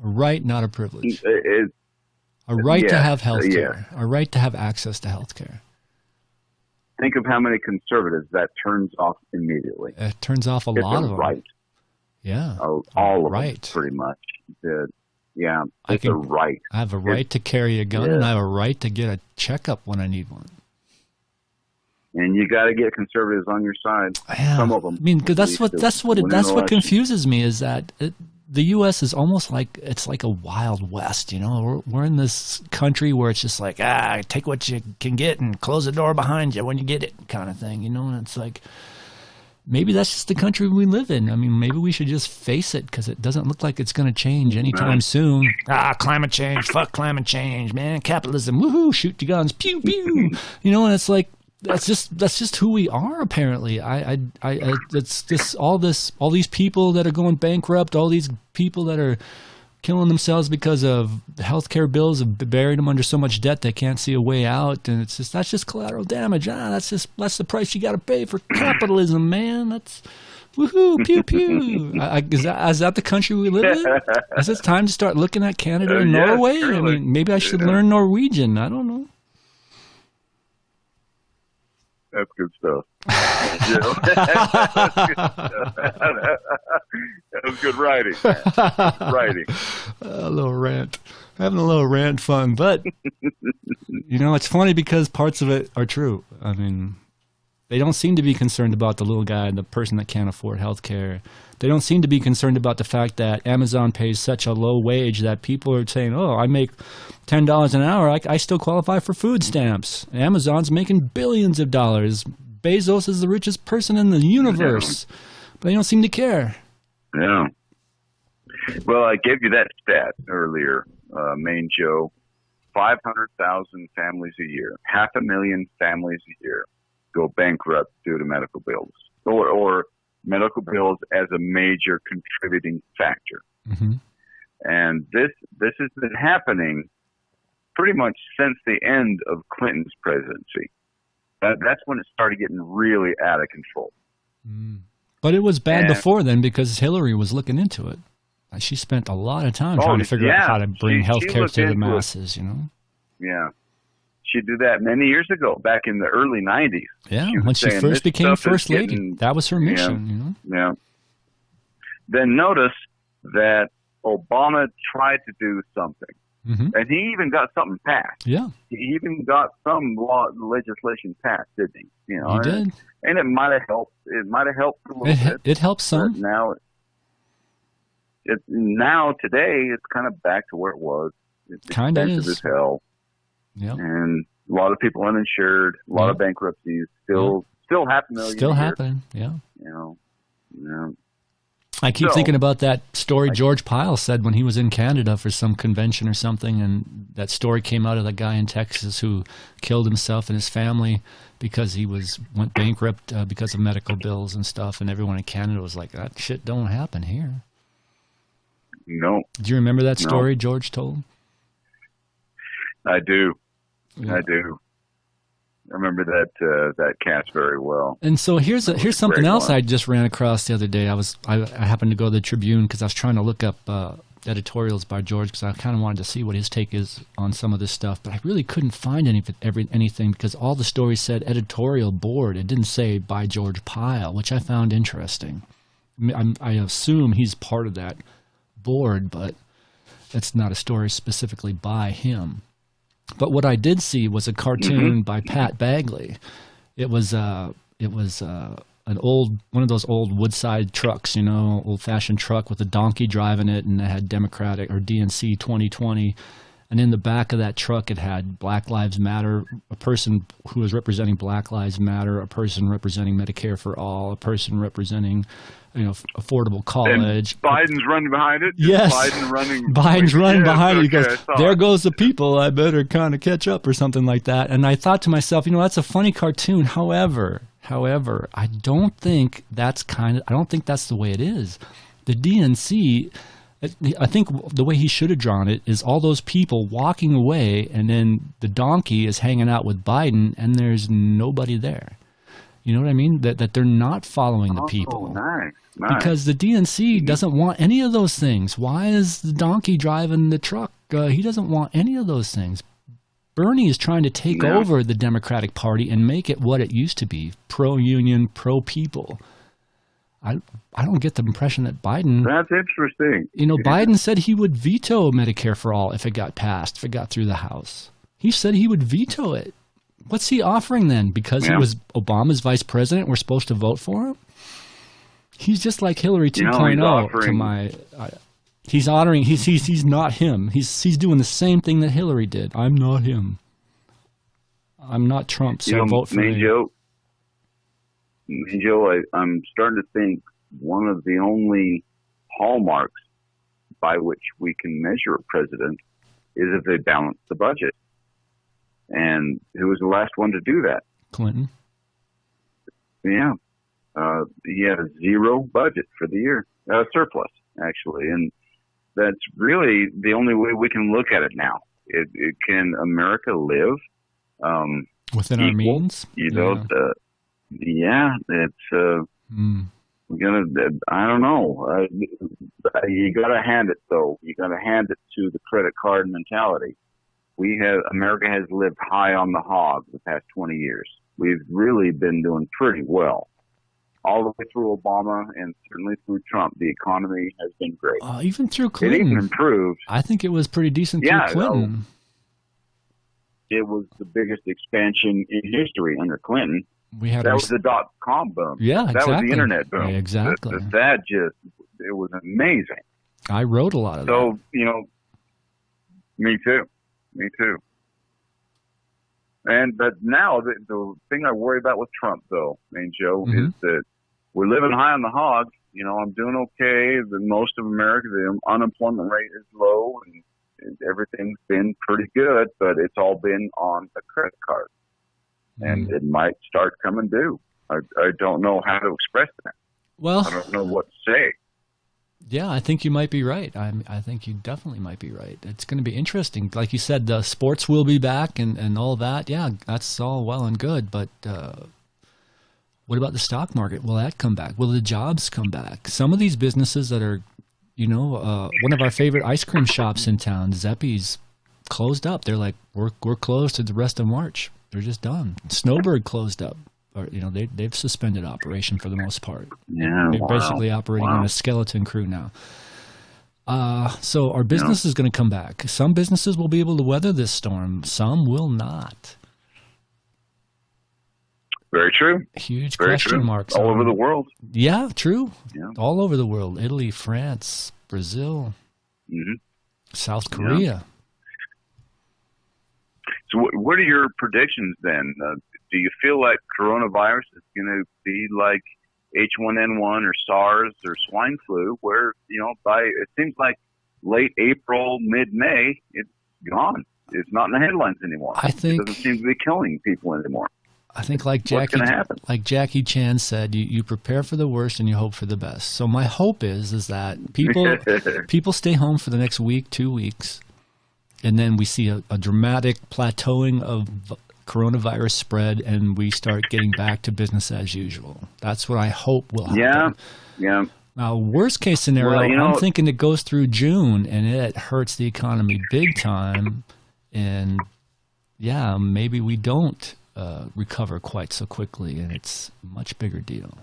A right, not a privilege. A right to have health care. A right to have access to health care. Think of how many conservatives that turns off immediately. It turns off a lot of them. Right. Yeah. All of them, pretty much. It's a right. I have a right to carry a gun, and I have a right to get a checkup when I need one. And you got to get conservatives on your side. Yeah. Some of them. I mean, because that's what confuses me is that the U.S. is almost like it's like a Wild West. You know, we're in this country where it's just like take what you can get and close the door behind you when you get it, kind of thing. You know, and it's like maybe that's just the country we live in. I mean, maybe we should just face it because it doesn't look like it's going to change anytime soon. Climate change, fuck climate change, man. Capitalism, woohoo! Shoot your guns, pew pew. You know, and it's like. That's just who we are. Apparently, it's just all these people that are going bankrupt, all these people that are killing themselves because of healthcare bills have buried them under so much debt they can't see a way out, and that's just collateral damage. That's the price you got to pay for capitalism, man. That's woohoo, pew pew. Is that the country we live in? Is it time to start looking at Canada and Norway? Surely. I mean, maybe I should learn Norwegian. I don't know. That's good stuff. That was good writing. Writing. A little rant. Having a little rant fun. But, you know, it's funny because parts of it are true. I mean, they don't seem to be concerned about the little guy, the person that can't afford health care. They don't seem to be concerned about the fact that Amazon pays such a low wage that people are saying, oh, I make $10 an hour. I still qualify for food stamps. Amazon's making billions of dollars. Bezos is the richest person in the universe. Yeah. But they don't seem to care. Yeah. Well, I gave you that stat earlier, Main Joe. 500,000 families a year, 500,000 families a year go bankrupt due to medical bills or medical bills as a major contributing factor. Mm-hmm. And this has been happening pretty much since the end of Clinton's presidency. That's when it started getting really out of control. But it was bad before then because Hillary was looking into it. She spent a lot of time trying to figure out how to bring health care to the masses, you know? Yeah. She did that many years ago, back in the early 90s. Yeah, when she first became First Lady. That was her mission, you know? Yeah. Then notice that Obama tried to do something. Mm-hmm. And he even got something passed. Yeah. He even got some legislation passed, didn't he? You know, he did. And it might have helped. It might have helped a little bit. It helped some. Now today it's kind of back to where it was. It's kind of expensive as hell. Yep. And a lot of people uninsured, a lot of bankruptcies, still 500,000. Still happening, yeah. You know, I keep thinking about that story George Pyle said when he was in Canada for some convention or something, and that story came out of that guy in Texas who killed himself and his family because he went bankrupt because of medical bills and stuff, and everyone in Canada was like, that shit don't happen here. No. Do you remember that story George told? I do. Yeah. I do. I remember that cast very well. And so here's something else I just ran across the other day. I happened to go to the Tribune because I was trying to look up editorials by George because I kind of wanted to see what his take is on some of this stuff, but I really couldn't find anything because all the stories said editorial board. It didn't say by George Pyle, which I found interesting. I assume he's part of that board, but it's not a story specifically by him. But what I did see was a cartoon by Pat Bagley. It was an old one of those old Woodside trucks, old-fashioned truck with a donkey driving it, and it had Democratic or DNC 2020. And in the back of that truck, it had Black Lives Matter, a person who was representing Black Lives Matter, a person representing Medicare for All, a person representing, affordable college. And Biden's running behind it? Yes. Biden's running behind it. He goes, there goes the people. I better kind of catch up or something like that. And I thought to myself, that's a funny cartoon. However, I don't think that's the way it is. The DNC, I think the way he should have drawn it is all those people walking away, and then the donkey is hanging out with Biden, and there's nobody there. You know what I mean? That they're not following the people. Nice. Because the DNC doesn't want any of those things. Why is the donkey driving the truck? He doesn't want any of those things. Bernie is trying to take over the Democratic Party and make it what it used to be, pro-union, pro-people. I don't get the impression that Biden... That's interesting. Biden said he would veto Medicare for All if it got passed, if it got through the House. He said he would veto it. What's he offering then? Because he was Obama's vice president, we're supposed to vote for him? He's just like Hillary 2.0 to my. He's honoring. He's not him. He's doing the same thing that Hillary did. I'm not him. I'm not Trump, so vote for me. Joe, I'm starting to think one of the only hallmarks by which we can measure a president is if they balance the budget. And who was the last one to do that? Clinton. Yeah. He had a zero budget for the year, surplus, actually. And that's really the only way we can look at it now. Can America live within our means? You know, it's we're gonna. I don't know. You got to hand it though. You got to hand it to the credit card mentality. America has lived high on the hog the past 20 years. We've really been doing pretty well. All the way through Obama and certainly through Trump, the economy has been great. Even through Clinton. It even improved. I think it was pretty decent through Clinton. It was the biggest expansion in history under Clinton. That was the dot-com boom. Yeah, exactly. That was the internet boom. Yeah, exactly. It was amazing. I wrote a lot of that. So, you know, me too. But now the thing I worry about with Trump, though, Joe, is that we're living high on the hog. You know, I'm doing okay. Most of America, the unemployment rate is low, and everything's been pretty good. But it's all been on a credit card, and it might start coming due. I don't know how to express that. Well, I don't know what to say. Yeah, I think you might be right. I think you definitely might be right. It's going to be interesting. Like you said, the sports will be back and all that. Yeah, that's all well and good. But what about the stock market? Will that come back? Will the jobs come back? Some of these businesses that are, one of our favorite ice cream shops in town, Zeppi's, closed up. They're like, we're closed to the rest of March. They're just done. Snowbird closed up. Or, they've suspended operation for the most part. Yeah, they're basically operating on a skeleton crew now. So our business is going to come back. Some businesses will be able to weather this storm. Some will not. Very true. Huge Very question true. marks. All over the world. Yeah, true. Yeah. All over the world. Italy, France, Brazil, South Korea. Yeah. So what are your predictions then? Do you feel like coronavirus is going to be like H1N1 or SARS or swine flu, where, it seems like late April, mid-May, it's gone. It's not in the headlines anymore. I think it doesn't seem to be killing people anymore. I think like Jackie Chan said, you prepare for the worst and you hope for the best. So my hope is that people stay home for the next week, 2 weeks, and then we see a dramatic plateauing of coronavirus spread, and we start getting back to business as usual. That's what I hope will happen. Yeah. Now, worst case scenario, I'm thinking it goes through June, and it hurts the economy big time. And yeah, maybe we don't recover quite so quickly, and it's a much bigger deal.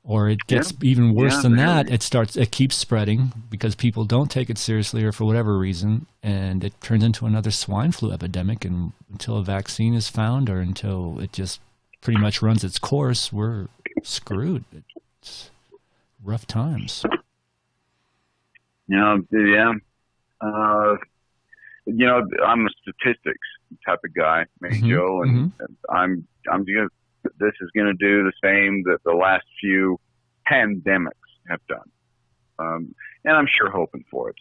Or it gets even worse than that. It keeps spreading because people don't take it seriously or for whatever reason, and it turns into another swine flu epidemic. And until a vaccine is found or until it just pretty much runs its course, we're screwed. It's rough times. I'm a statistics type of guy, Joe, and I'm this is going to do the same that the last few pandemics have done. And I'm sure hoping for it.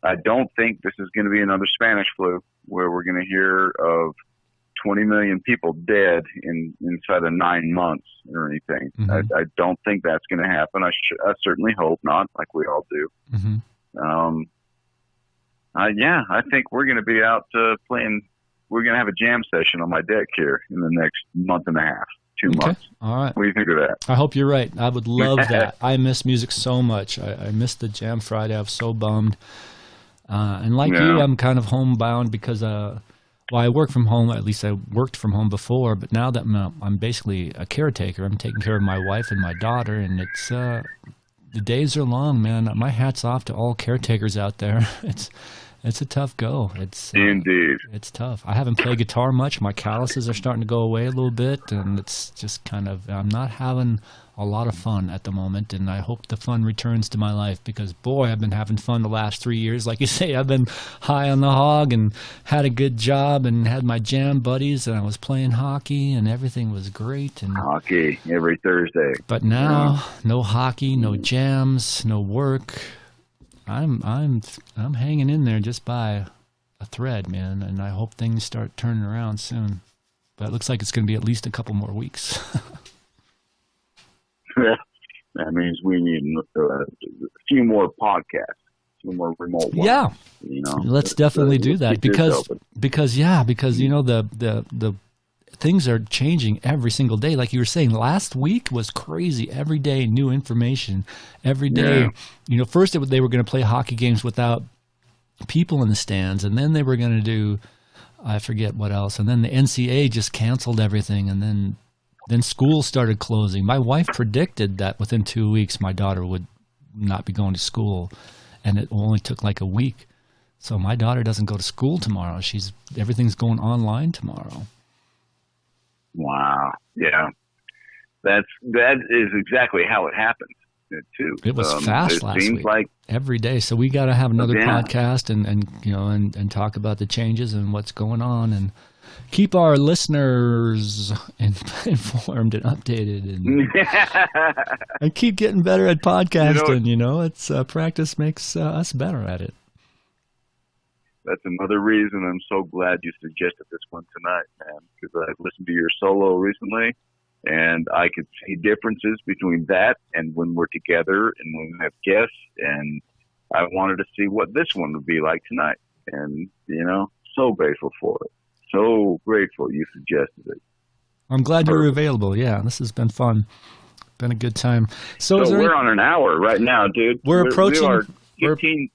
I don't think this is going to be another Spanish flu where we're going to hear of 20 million people dead inside of 9 months or anything. I don't think that's going to happen. I certainly hope not, like we all do. I think we're going to be out playing. We're going to have a jam session on my deck here in the next month and a half, 2 months. All right. What do you think of that? I hope you're right. I would love that. I miss music so much. I missed the Jam Friday. I was so bummed. And like you, I'm kind of homebound because, I work from home. At least I worked from home before. But now that I'm basically a caretaker, I'm taking care of my wife and my daughter. And it's the days are long, man. My hat's off to all caretakers out there. It's a tough go. It's Indeed. it's tough. I haven't played guitar much. My calluses are starting to go away a little bit, and it's just kind of, I'm not having a lot of fun at the moment, and I hope the fun returns to my life because, boy, I've been having fun the last 3 years. Like you say, I've been high on the hog and had a good job and had my jam buddies, and I was playing hockey, and everything was great. And Hockey every Thursday. but now, no hockey, no jams, no work. I'm hanging in there just by a thread, man, and I hope things start turning around soon. But it looks like it's going to be at least a couple more weeks. That means we need a few more podcasts, a few more remote ones. Yeah, let's definitely do that because the things are changing every single day. Like you were saying, last week was crazy. Every day, new information. Every day, first they were going to play hockey games without people in the stands, and then they were going to do, I forget what else, and then the NCAA just canceled everything, and then school started closing. My wife predicted that within 2 weeks my daughter would not be going to school, and it only took like a week. So my daughter doesn't go to school tomorrow. Everything's going online tomorrow. Wow. Yeah. That is exactly how it happened too. It was fast last week. Like every day. So we got to have another podcast and talk about the changes and what's going on and keep our listeners informed and updated and keep getting better at podcasting. It's practice makes us better at it. That's another reason I'm so glad you suggested this one tonight, man, because I listened to your solo recently, and I could see differences between that and when we're together and when we have guests, and I wanted to see what this one would be like tonight, and, so grateful for it. So grateful you suggested it. I'm glad you were available. Yeah, this has been fun. Been a good time. So we're on an hour right now, dude. We're approaching... We are 15...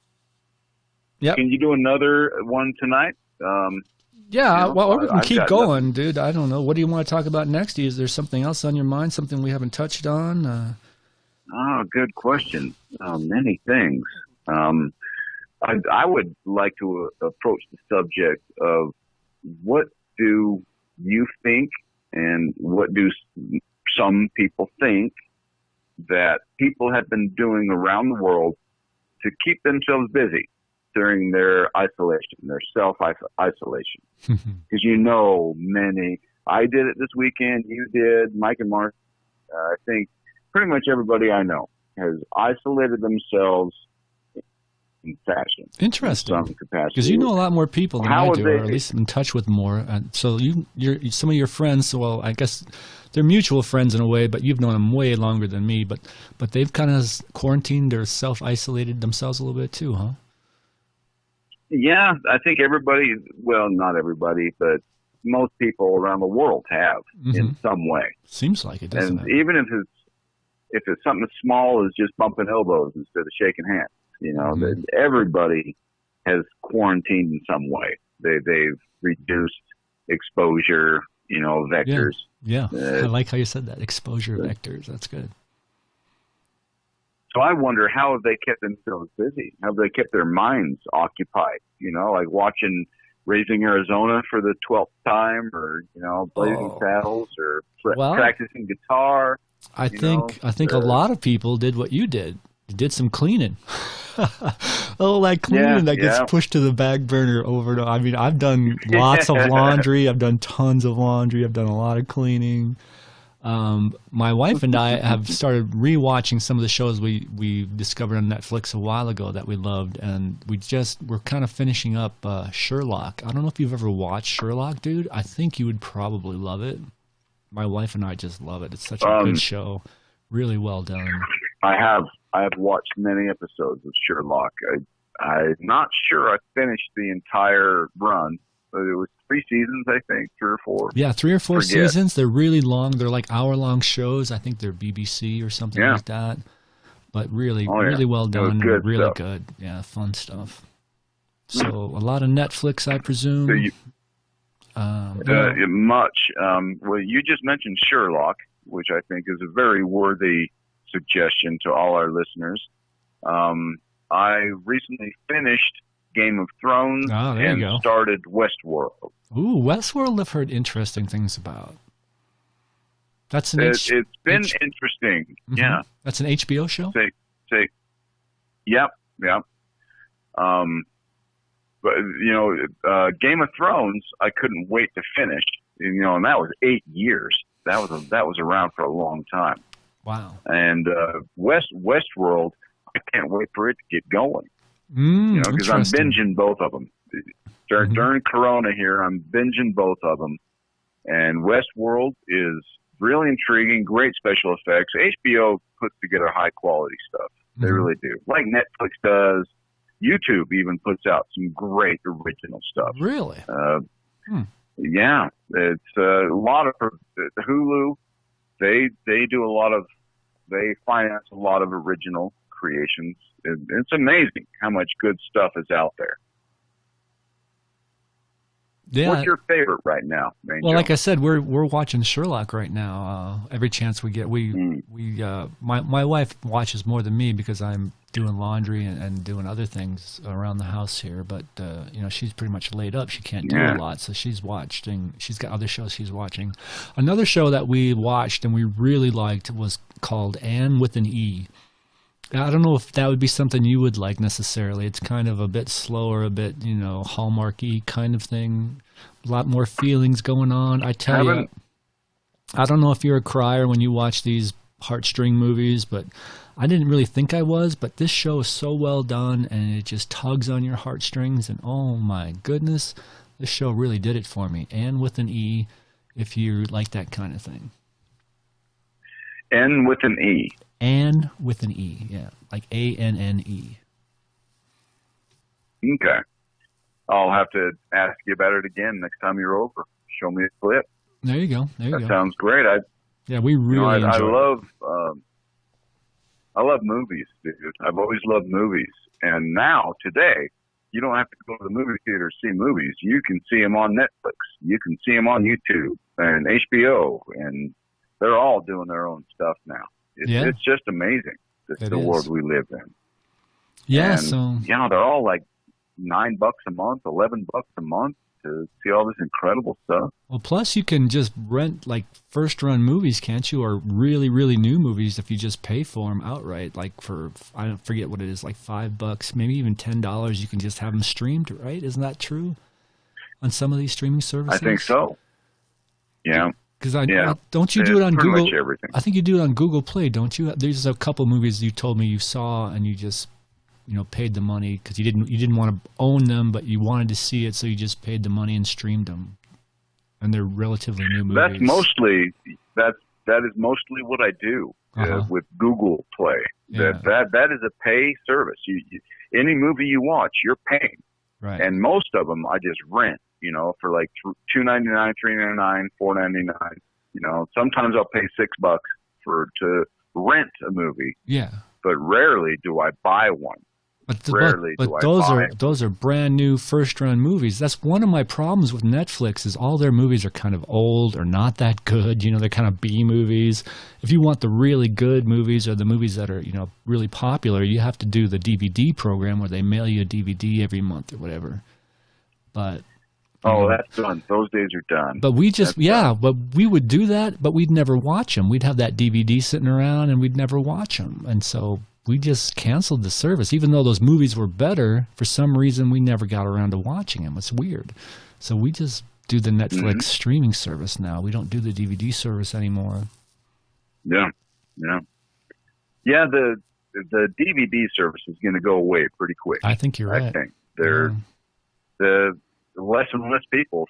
Yep. Can you do another one tonight? Yeah, well, we can keep going, dude. I don't know. What do you want to talk about next? Is there something else on your mind, something we haven't touched on? Good question. Many things. I would like to approach the subject of what do you think and what do some people think that people have been doing around the world to keep themselves busy during their isolation, their self-isolation. Because many, I did it this weekend, you did, Mike and Mark, I think pretty much everybody I know has isolated themselves in fashion. Interesting. In some capacity. Because you know a lot more people than I do, or at least in touch with more. So some of your friends, well, I guess they're mutual friends in a way, but you've known them way longer than me, but they've kind of quarantined or self-isolated themselves a little bit too, huh? Yeah, I think everybody, well, not everybody, but most people around the world have in some way. Seems like it, doesn't it? Even if it's something as small as just bumping elbows instead of shaking hands, everybody has quarantined in some way. They've reduced exposure, vectors. Yeah. I like how you said that, exposure vectors. That's good. So I wonder, how have they kept themselves busy? How have they kept their minds occupied? Like watching Raising Arizona for the 12th time, or Blazing Saddles, or practicing guitar. I think a lot of people did what you did. You did some cleaning. Cleaning that gets pushed to the back burner over and over. I mean, I've done lots of laundry. I've done tons of laundry. I've done a lot of cleaning. My wife and I have started rewatching some of the shows we discovered on Netflix a while ago that we loved, and we're kind of finishing up Sherlock. I don't know if you've ever watched Sherlock, dude. I think you would probably love it. My wife and I just love it. It's such a good show. Really well done. I have watched many episodes of Sherlock. I'm not sure I finished the entire run. It was 3 seasons, I think, 3 or 4. Yeah, 3 or 4 seasons. They're really long. They're like hour-long shows. I think they're BBC or something like that. But really, really well done. Really good. Yeah, fun stuff. So a lot of Netflix, I presume. Much. Well, you just mentioned Sherlock, which I think is a very worthy suggestion to all our listeners. I recently finished Game of Thrones and started Westworld. Ooh, Westworld I've heard interesting things about. That's it's been interesting. Mm-hmm. Yeah. That's an HBO show? Yep. But, Game of Thrones, I couldn't wait to finish, and that was 8 years. That was around for a long time. Wow. And Westworld, I can't wait for it to get going. Because I'm binging both of them. During Corona here, I'm binging both of them. And Westworld is really intriguing, great special effects. HBO puts together high quality stuff. They really do. Like Netflix does. YouTube even puts out some great original stuff. Really? Yeah. It's a lot of Hulu. They do they finance a lot of original creations. It's amazing how much good stuff is out there. Yeah. What's your favorite right now, Major? Well, like I said, we're watching Sherlock right now. Every chance we get, my wife watches more than me because I'm doing laundry and doing other things around the house here. But she's pretty much laid up; she can't do a lot, so she's watching. She's got other shows she's watching. Another show that we watched and we really liked was called Anne with an E. I don't know if that would be something you would like necessarily. It's kind of a bit slower, a bit, Hallmark-y kind of thing. A lot more feelings going on. I tell you, I don't know if you're a crier when you watch these heartstring movies, but I didn't really think I was. But this show is so well done, and it just tugs on your heartstrings. And oh my goodness, this show really did it for me. Anne with an E, if you like that kind of thing. Anne with an E. Anne with an E, yeah, like ANNE. Okay. I'll have to ask you about it again next time you're over. Show me a clip. There you go. That sounds great. We really enjoy it. I love movies, dude. I've always loved movies. And now, today, you don't have to go to the movie theater to see movies. You can see them on Netflix. You can see them on YouTube and HBO, and they're all doing their own stuff now. It's just amazing, the world we live in. Yeah, and, they're all like $9 a month, $11 a month to see all this incredible stuff. Well, plus you can just rent like first-run movies, can't you? Or really, really new movies if you just pay for them outright. Like for, I don't forget what it is, like $5, maybe even $10. You can just have them streamed, right? Isn't that true? On some of these streaming services? I think so. Yeah. Because don't you do it on Google? Much everything. I think you do it on Google Play, don't you? There's a couple movies you told me you saw, and you just paid the money because you didn't want to own them, but you wanted to see it, so you just paid the money and streamed them. And they're relatively new movies. That is mostly what I do with Google Play. Yeah. That is a pay service. Any movie you watch, you're paying. Right. And most of them I just rent. For like $2.99, $3.99, $4.99. Sometimes I'll pay $6 to rent a movie. Yeah. But rarely do I buy one. But those are brand new first run movies. That's one of my problems with Netflix is all their movies are kind of old or not that good. They're kind of B movies. If you want the really good movies or the movies that are, really popular, you have to do the DVD program where they mail you a DVD every month or whatever. But that's done. Those days are done. But but we would do that, but we'd never watch them. We'd have that DVD sitting around, and we'd never watch them. And so we just canceled the service. Even though those movies were better, for some reason we never got around to watching them. It's weird. So we just do the Netflix streaming service now. We don't do the DVD service anymore. Yeah. Yeah, the DVD service is going to go away pretty quick. I think you're right. I think the less and less people,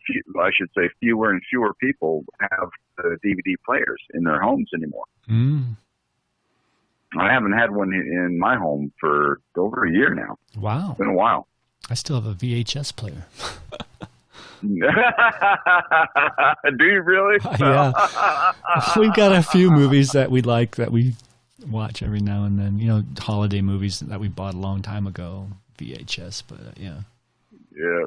fewer and fewer people have the DVD players in their homes anymore. I haven't had one in my home for over a year now. Wow. It's been a while. I still have a VHS player. Do you really? Yeah. We've got a few movies that we like that we watch every now and then. Holiday movies that we bought a long time ago, VHS, but yeah. Yeah.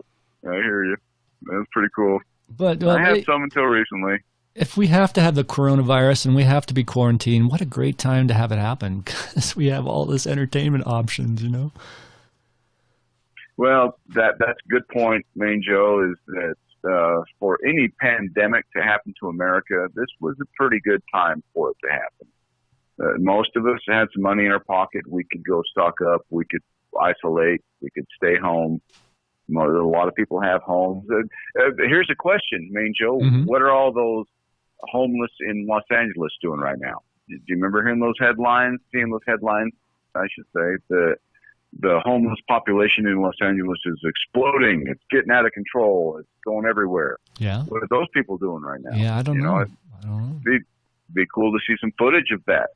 I hear you. That's pretty cool. But I had some until recently. If we have to have the coronavirus and we have to be quarantined, what a great time to have it happen because we have all this entertainment options, Well, that's a good point, Main Joe, is that for any pandemic to happen to America, this was a pretty good time for it to happen. Most of us had some money in our pocket. We could go stock up. We could isolate. We could stay home. A lot of people have homes. Here's a question, Main Joe. Mm-hmm. What are all those homeless in Los Angeles doing right now? Do you remember hearing those headlines, seeing those headlines? I should say the homeless population in Los Angeles is exploding. It's getting out of control. It's going everywhere. Yeah. What are those people doing right now? Yeah, I don't know. I don't know. Be cool to see some footage of that.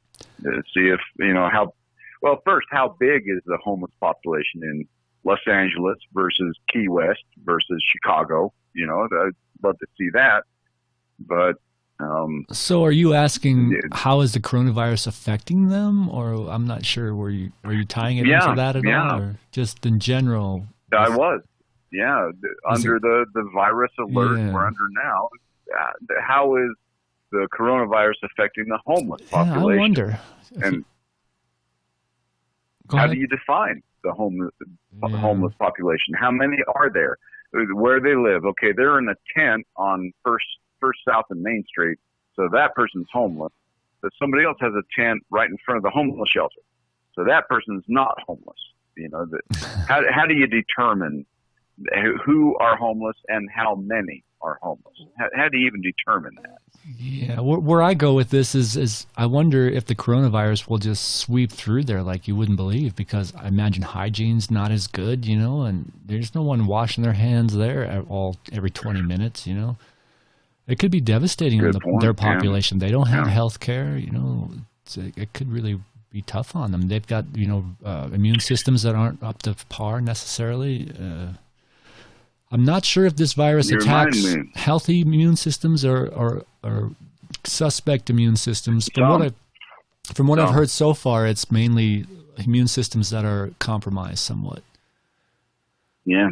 See if, how big is the homeless population in Los Angeles versus Key West versus Chicago? I'd love to see that. But so are you asking how is the coronavirus affecting them, or I'm not sure, were you tying it into that at all, or just in general? I was. Yeah. Under the virus alert we're under now, how is the coronavirus affecting the homeless population? I wonder. And how do you define the homeless population? How many are there? Where they live? Okay, they're in a tent on First South and Main Street, so that person's homeless. But somebody else has a tent right in front of the homeless shelter, so that person's not homeless. How do you determine who are homeless and how many are homeless? How do you even determine that? Yeah, where I go with this is I wonder if the coronavirus will just sweep through there like you wouldn't believe, because I imagine hygiene's not as good, and there's no one washing their hands there every 20 minutes, It could be devastating on their population. Yeah. They don't have health care, it could really be tough on them. They've got, immune systems that aren't up to par necessarily. I'm not sure if this virus attacks healthy immune systems or suspect immune systems. From what I've heard so far, it's mainly immune systems that are compromised somewhat. Yeah.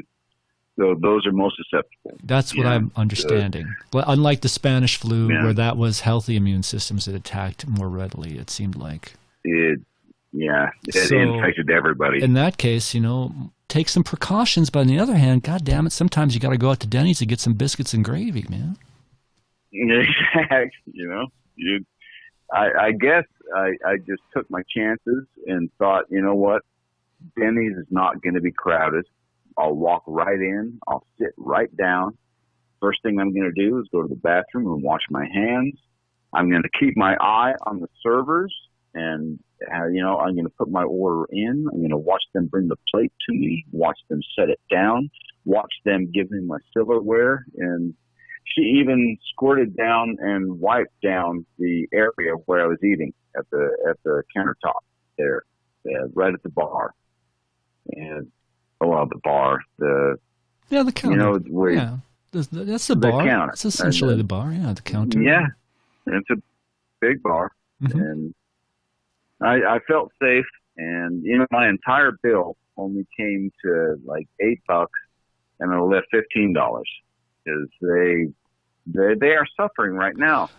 So those are most susceptible. That's what I'm understanding. But unlike the Spanish flu, where that was healthy immune systems that attacked more readily, it seemed like. It infected everybody. In that case, take some precautions. But on the other hand, God damn it, sometimes you got to go out to Denny's to get some biscuits and gravy, man. Exactly. I guess I just took my chances and thought, you know what? Denny's is not going to be crowded. I'll walk right in. I'll sit right down. First thing I'm going to do is go to the bathroom and wash my hands. I'm going to keep my eye on the servers, and I'm going to put my order in. I'm going to watch them bring the plate to me, watch them set it down, watch them give me my silverware. And she even squirted down and wiped down the area where I was eating at the countertop there, right at the bar. And the bar, the counter. That's the bar. Counter. It's essentially the bar. Yeah, the counter. Yeah, it's a big bar, and I felt safe. And my entire bill only came to like $8, and I left $15 because they are suffering right now.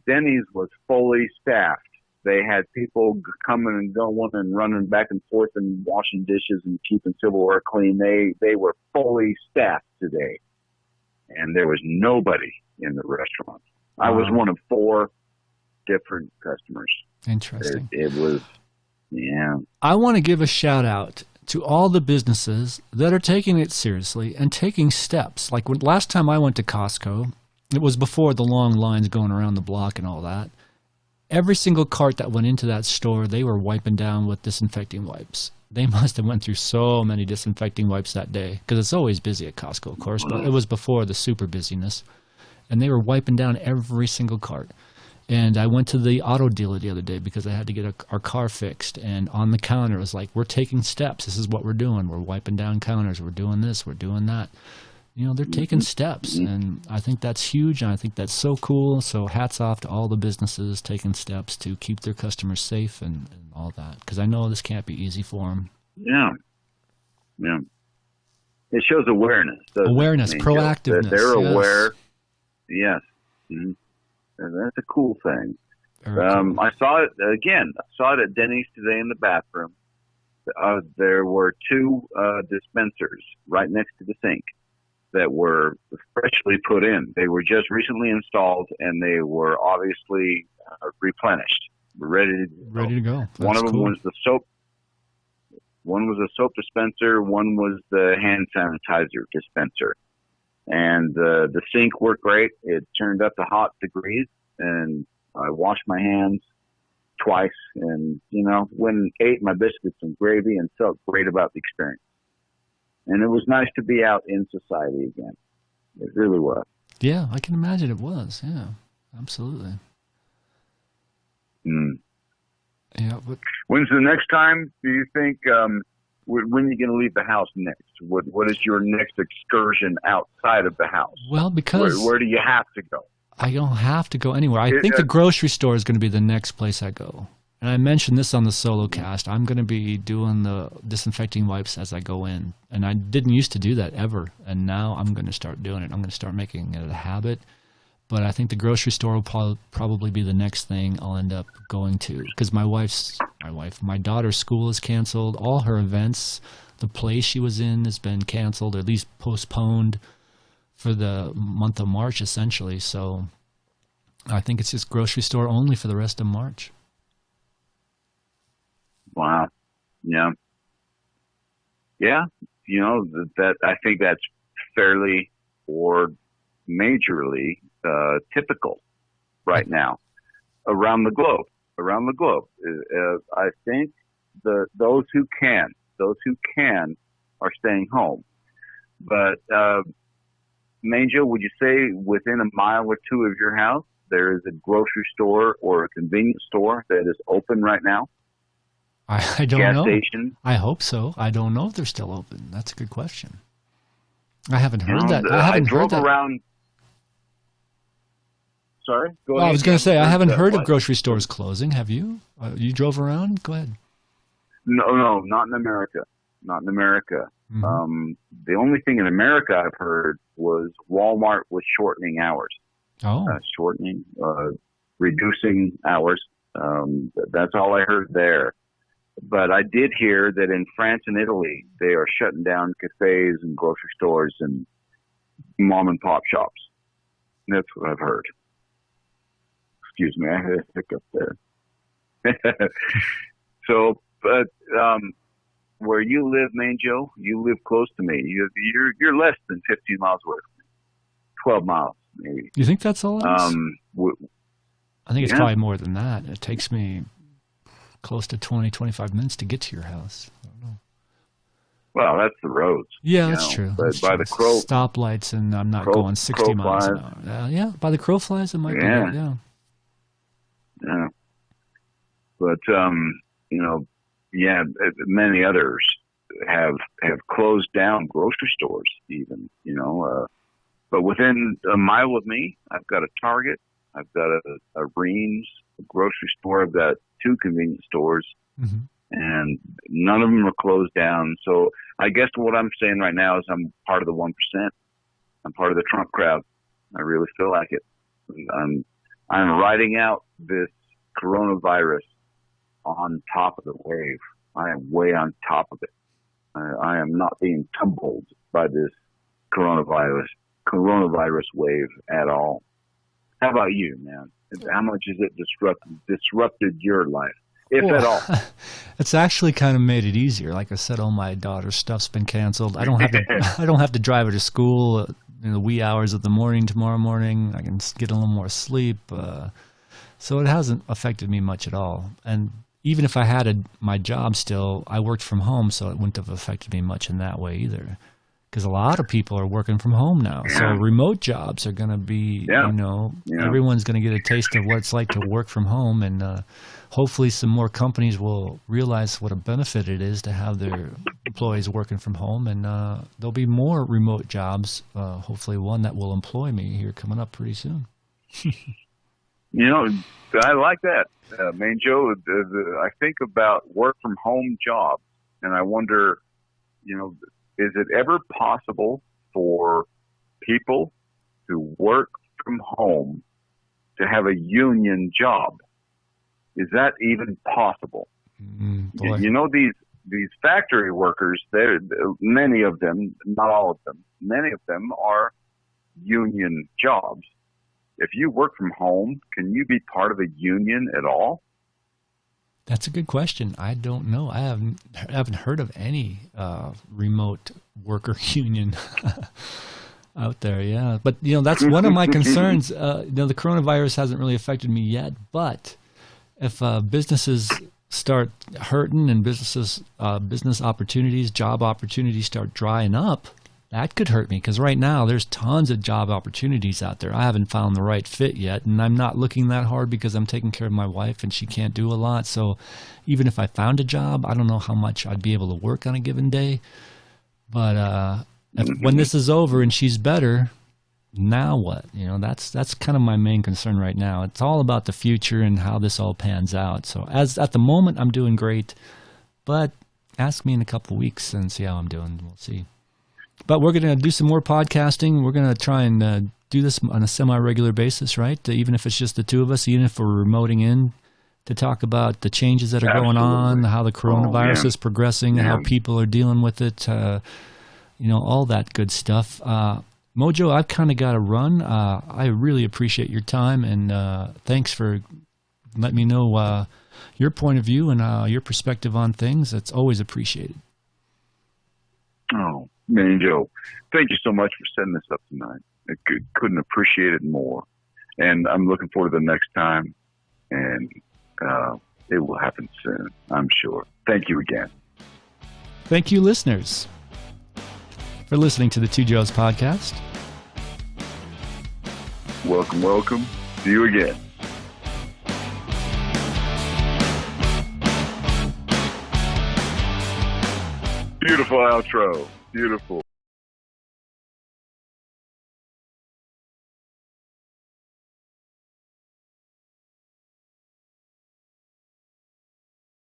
Denny's was fully staffed. They had people coming and going and running back and forth and washing dishes and keeping silverware clean. They were fully staffed today, and there was nobody in the restaurant. I was one of 4 different customers. Interesting. It was, yeah. I want to give a shout out to all the businesses that are taking it seriously and taking steps. Like last time I went to Costco, it was before the long lines going around the block and all that. Every single cart that went into that store, they were wiping down with disinfecting wipes. They must have went through so many disinfecting wipes that day, because it's always busy at Costco, of course, but it was before the super busyness. And they were wiping down every single cart. And I went to the auto dealer the other day because I had to get our car fixed. And on the counter, it was like, we're taking steps. This is what we're doing. We're wiping down counters. We're doing this. We're doing that. They're taking steps, and I think that's huge, and I think that's so cool. So hats off to all the businesses taking steps to keep their customers safe and all that, because I know this can't be easy for them. Yeah. It shows awareness. Awareness, proactiveness. They're aware. Yes. Mm-hmm. That's a cool thing. Cool. I saw it again. I saw it at Denny's today in the bathroom. there were two dispensers right next to the sink that were freshly put in. They were just recently installed, and they were obviously replenished, ready to go. That's one of them cool. was the soap. One was a soap dispenser. One was the hand sanitizer dispenser. And the sink worked great. It turned up to hot degrees, and I washed my hands twice, and went and ate my biscuits and gravy and felt great about the experience. And it was nice to be out in society again. It really was. Yeah, I can imagine it was. Yeah, absolutely. Yeah. But when's the next time do you think? When are you going to leave the house next? What is your next excursion outside of the house? Well, because where do you have to go? I don't have to go anywhere. I think the grocery store is going to be the next place I go. And I mentioned this on the solo cast. I'm going to be doing the disinfecting wipes as I go in. And I didn't used to do that ever. And now I'm going to start doing it. I'm going to start making it a habit. But I think the grocery store will probably be the next thing I'll end up going to. Because my daughter's school is canceled. All her events, the play she was in has been canceled, or at least postponed for the month of March, essentially. So I think it's just grocery store only for the rest of March. Wow. Yeah. Yeah. That I think that's fairly or majorly typical right now around the globe. I think those who can are staying home. But Mangel, would you say within a mile or two of your house there is a grocery store or a convenience store that is open right now? I don't know. Gas station? I hope so. I don't know if they're still open. That's a good question. I haven't heard that. I drove around. Sorry? Go ahead. I was going to say, I haven't heard of grocery stores closing. Have you? You drove around? Go ahead. No, not in America. Mm-hmm. The only thing in America I've heard was Walmart was shortening hours. Oh. Reducing hours. That's all I heard there. But I did hear that in France and Italy, they are shutting down cafes and grocery stores and mom and pop shops. That's what I've heard. Excuse me, I had a hiccup there. So, but where you live, Manjo, you live close to me. You're less than 15 miles away from me. 12 miles, maybe. You think that's all it is? I think it's probably more than that. It takes me close to 20, 25 minutes to get to your house. I don't know. Well, that's the roads. Yeah, that's true. But that's by true. the crow stoplights, and I'm not going 60 miles an hour. Yeah, by the crow flies, it might be. Yeah. But many others have closed down grocery stores, even. But within a mile of me, I've got a Target, I've got a Reams, a grocery store, I've got 2 convenience stores. Mm-hmm. And none of them are closed down. So I guess what I'm saying right now is I'm part of the 1%. I'm part of the Trump crowd. I really feel like it. I'm riding out this coronavirus on top of the wave. I am way on top of it. I am not being tumbled by this coronavirus wave at all. How about you, man? How much has it disrupted your life? If at all. It's actually kind of made it easier. Like I said, all my daughter's stuff's been canceled. I don't have to drive her to school in the wee hours of the morning tomorrow morning. I can get a little more sleep. So it hasn't affected me much at all. And even if I had my job still, I worked from home, so it wouldn't have affected me much in that way either. Because a lot of people are working from home now. Yeah. So remote jobs are going to be, everyone's going to get a taste of what it's like to work from home. And hopefully some more companies will realize what a benefit it is to have their employees working from home. And there'll be more remote jobs, hopefully one that will employ me here coming up pretty soon. I like that. Manjo, I think about work from home jobs, and I wonder, is it ever possible for people who work from home to have a union job? Is that even possible? Boy. these factory workers, many of them, not all of them, many of them are union jobs. If you work from home, can you be part of a union at all? That's a good question. I don't know. I haven't heard of any remote worker union out there. Yeah, but that's one of my concerns. The coronavirus hasn't really affected me yet, but if businesses start hurting and business opportunities, job opportunities start drying up, that could hurt me, because right now there's tons of job opportunities out there. I haven't found the right fit yet, and I'm not looking that hard because I'm taking care of my wife and she can't do a lot. So even if I found a job, I don't know how much I'd be able to work on a given day. But when this is over and she's better, now what? That's kind of my main concern right now. It's all about the future and how this all pans out. So at the moment, I'm doing great, but ask me in a couple of weeks and see how I'm doing. We'll see. But we're going to do some more podcasting. We're going to try and do this on a semi-regular basis, right? Even if it's just the two of us, even if we're remoting in to talk about the changes that are going on, how the coronavirus is progressing, how people are dealing with it, all that good stuff. Mojo, I've kind of got to run. I really appreciate your time, and thanks for letting me know your point of view and your perspective on things. It's always appreciated. Oh, man, Joe, thank you so much for setting this up tonight. I couldn't appreciate it more. And I'm looking forward to the next time, and it will happen soon, I'm sure. Thank you again. Thank you, listeners, for listening to the Two Joes podcast. Welcome, welcome. See you again. Beautiful outro. Beautiful.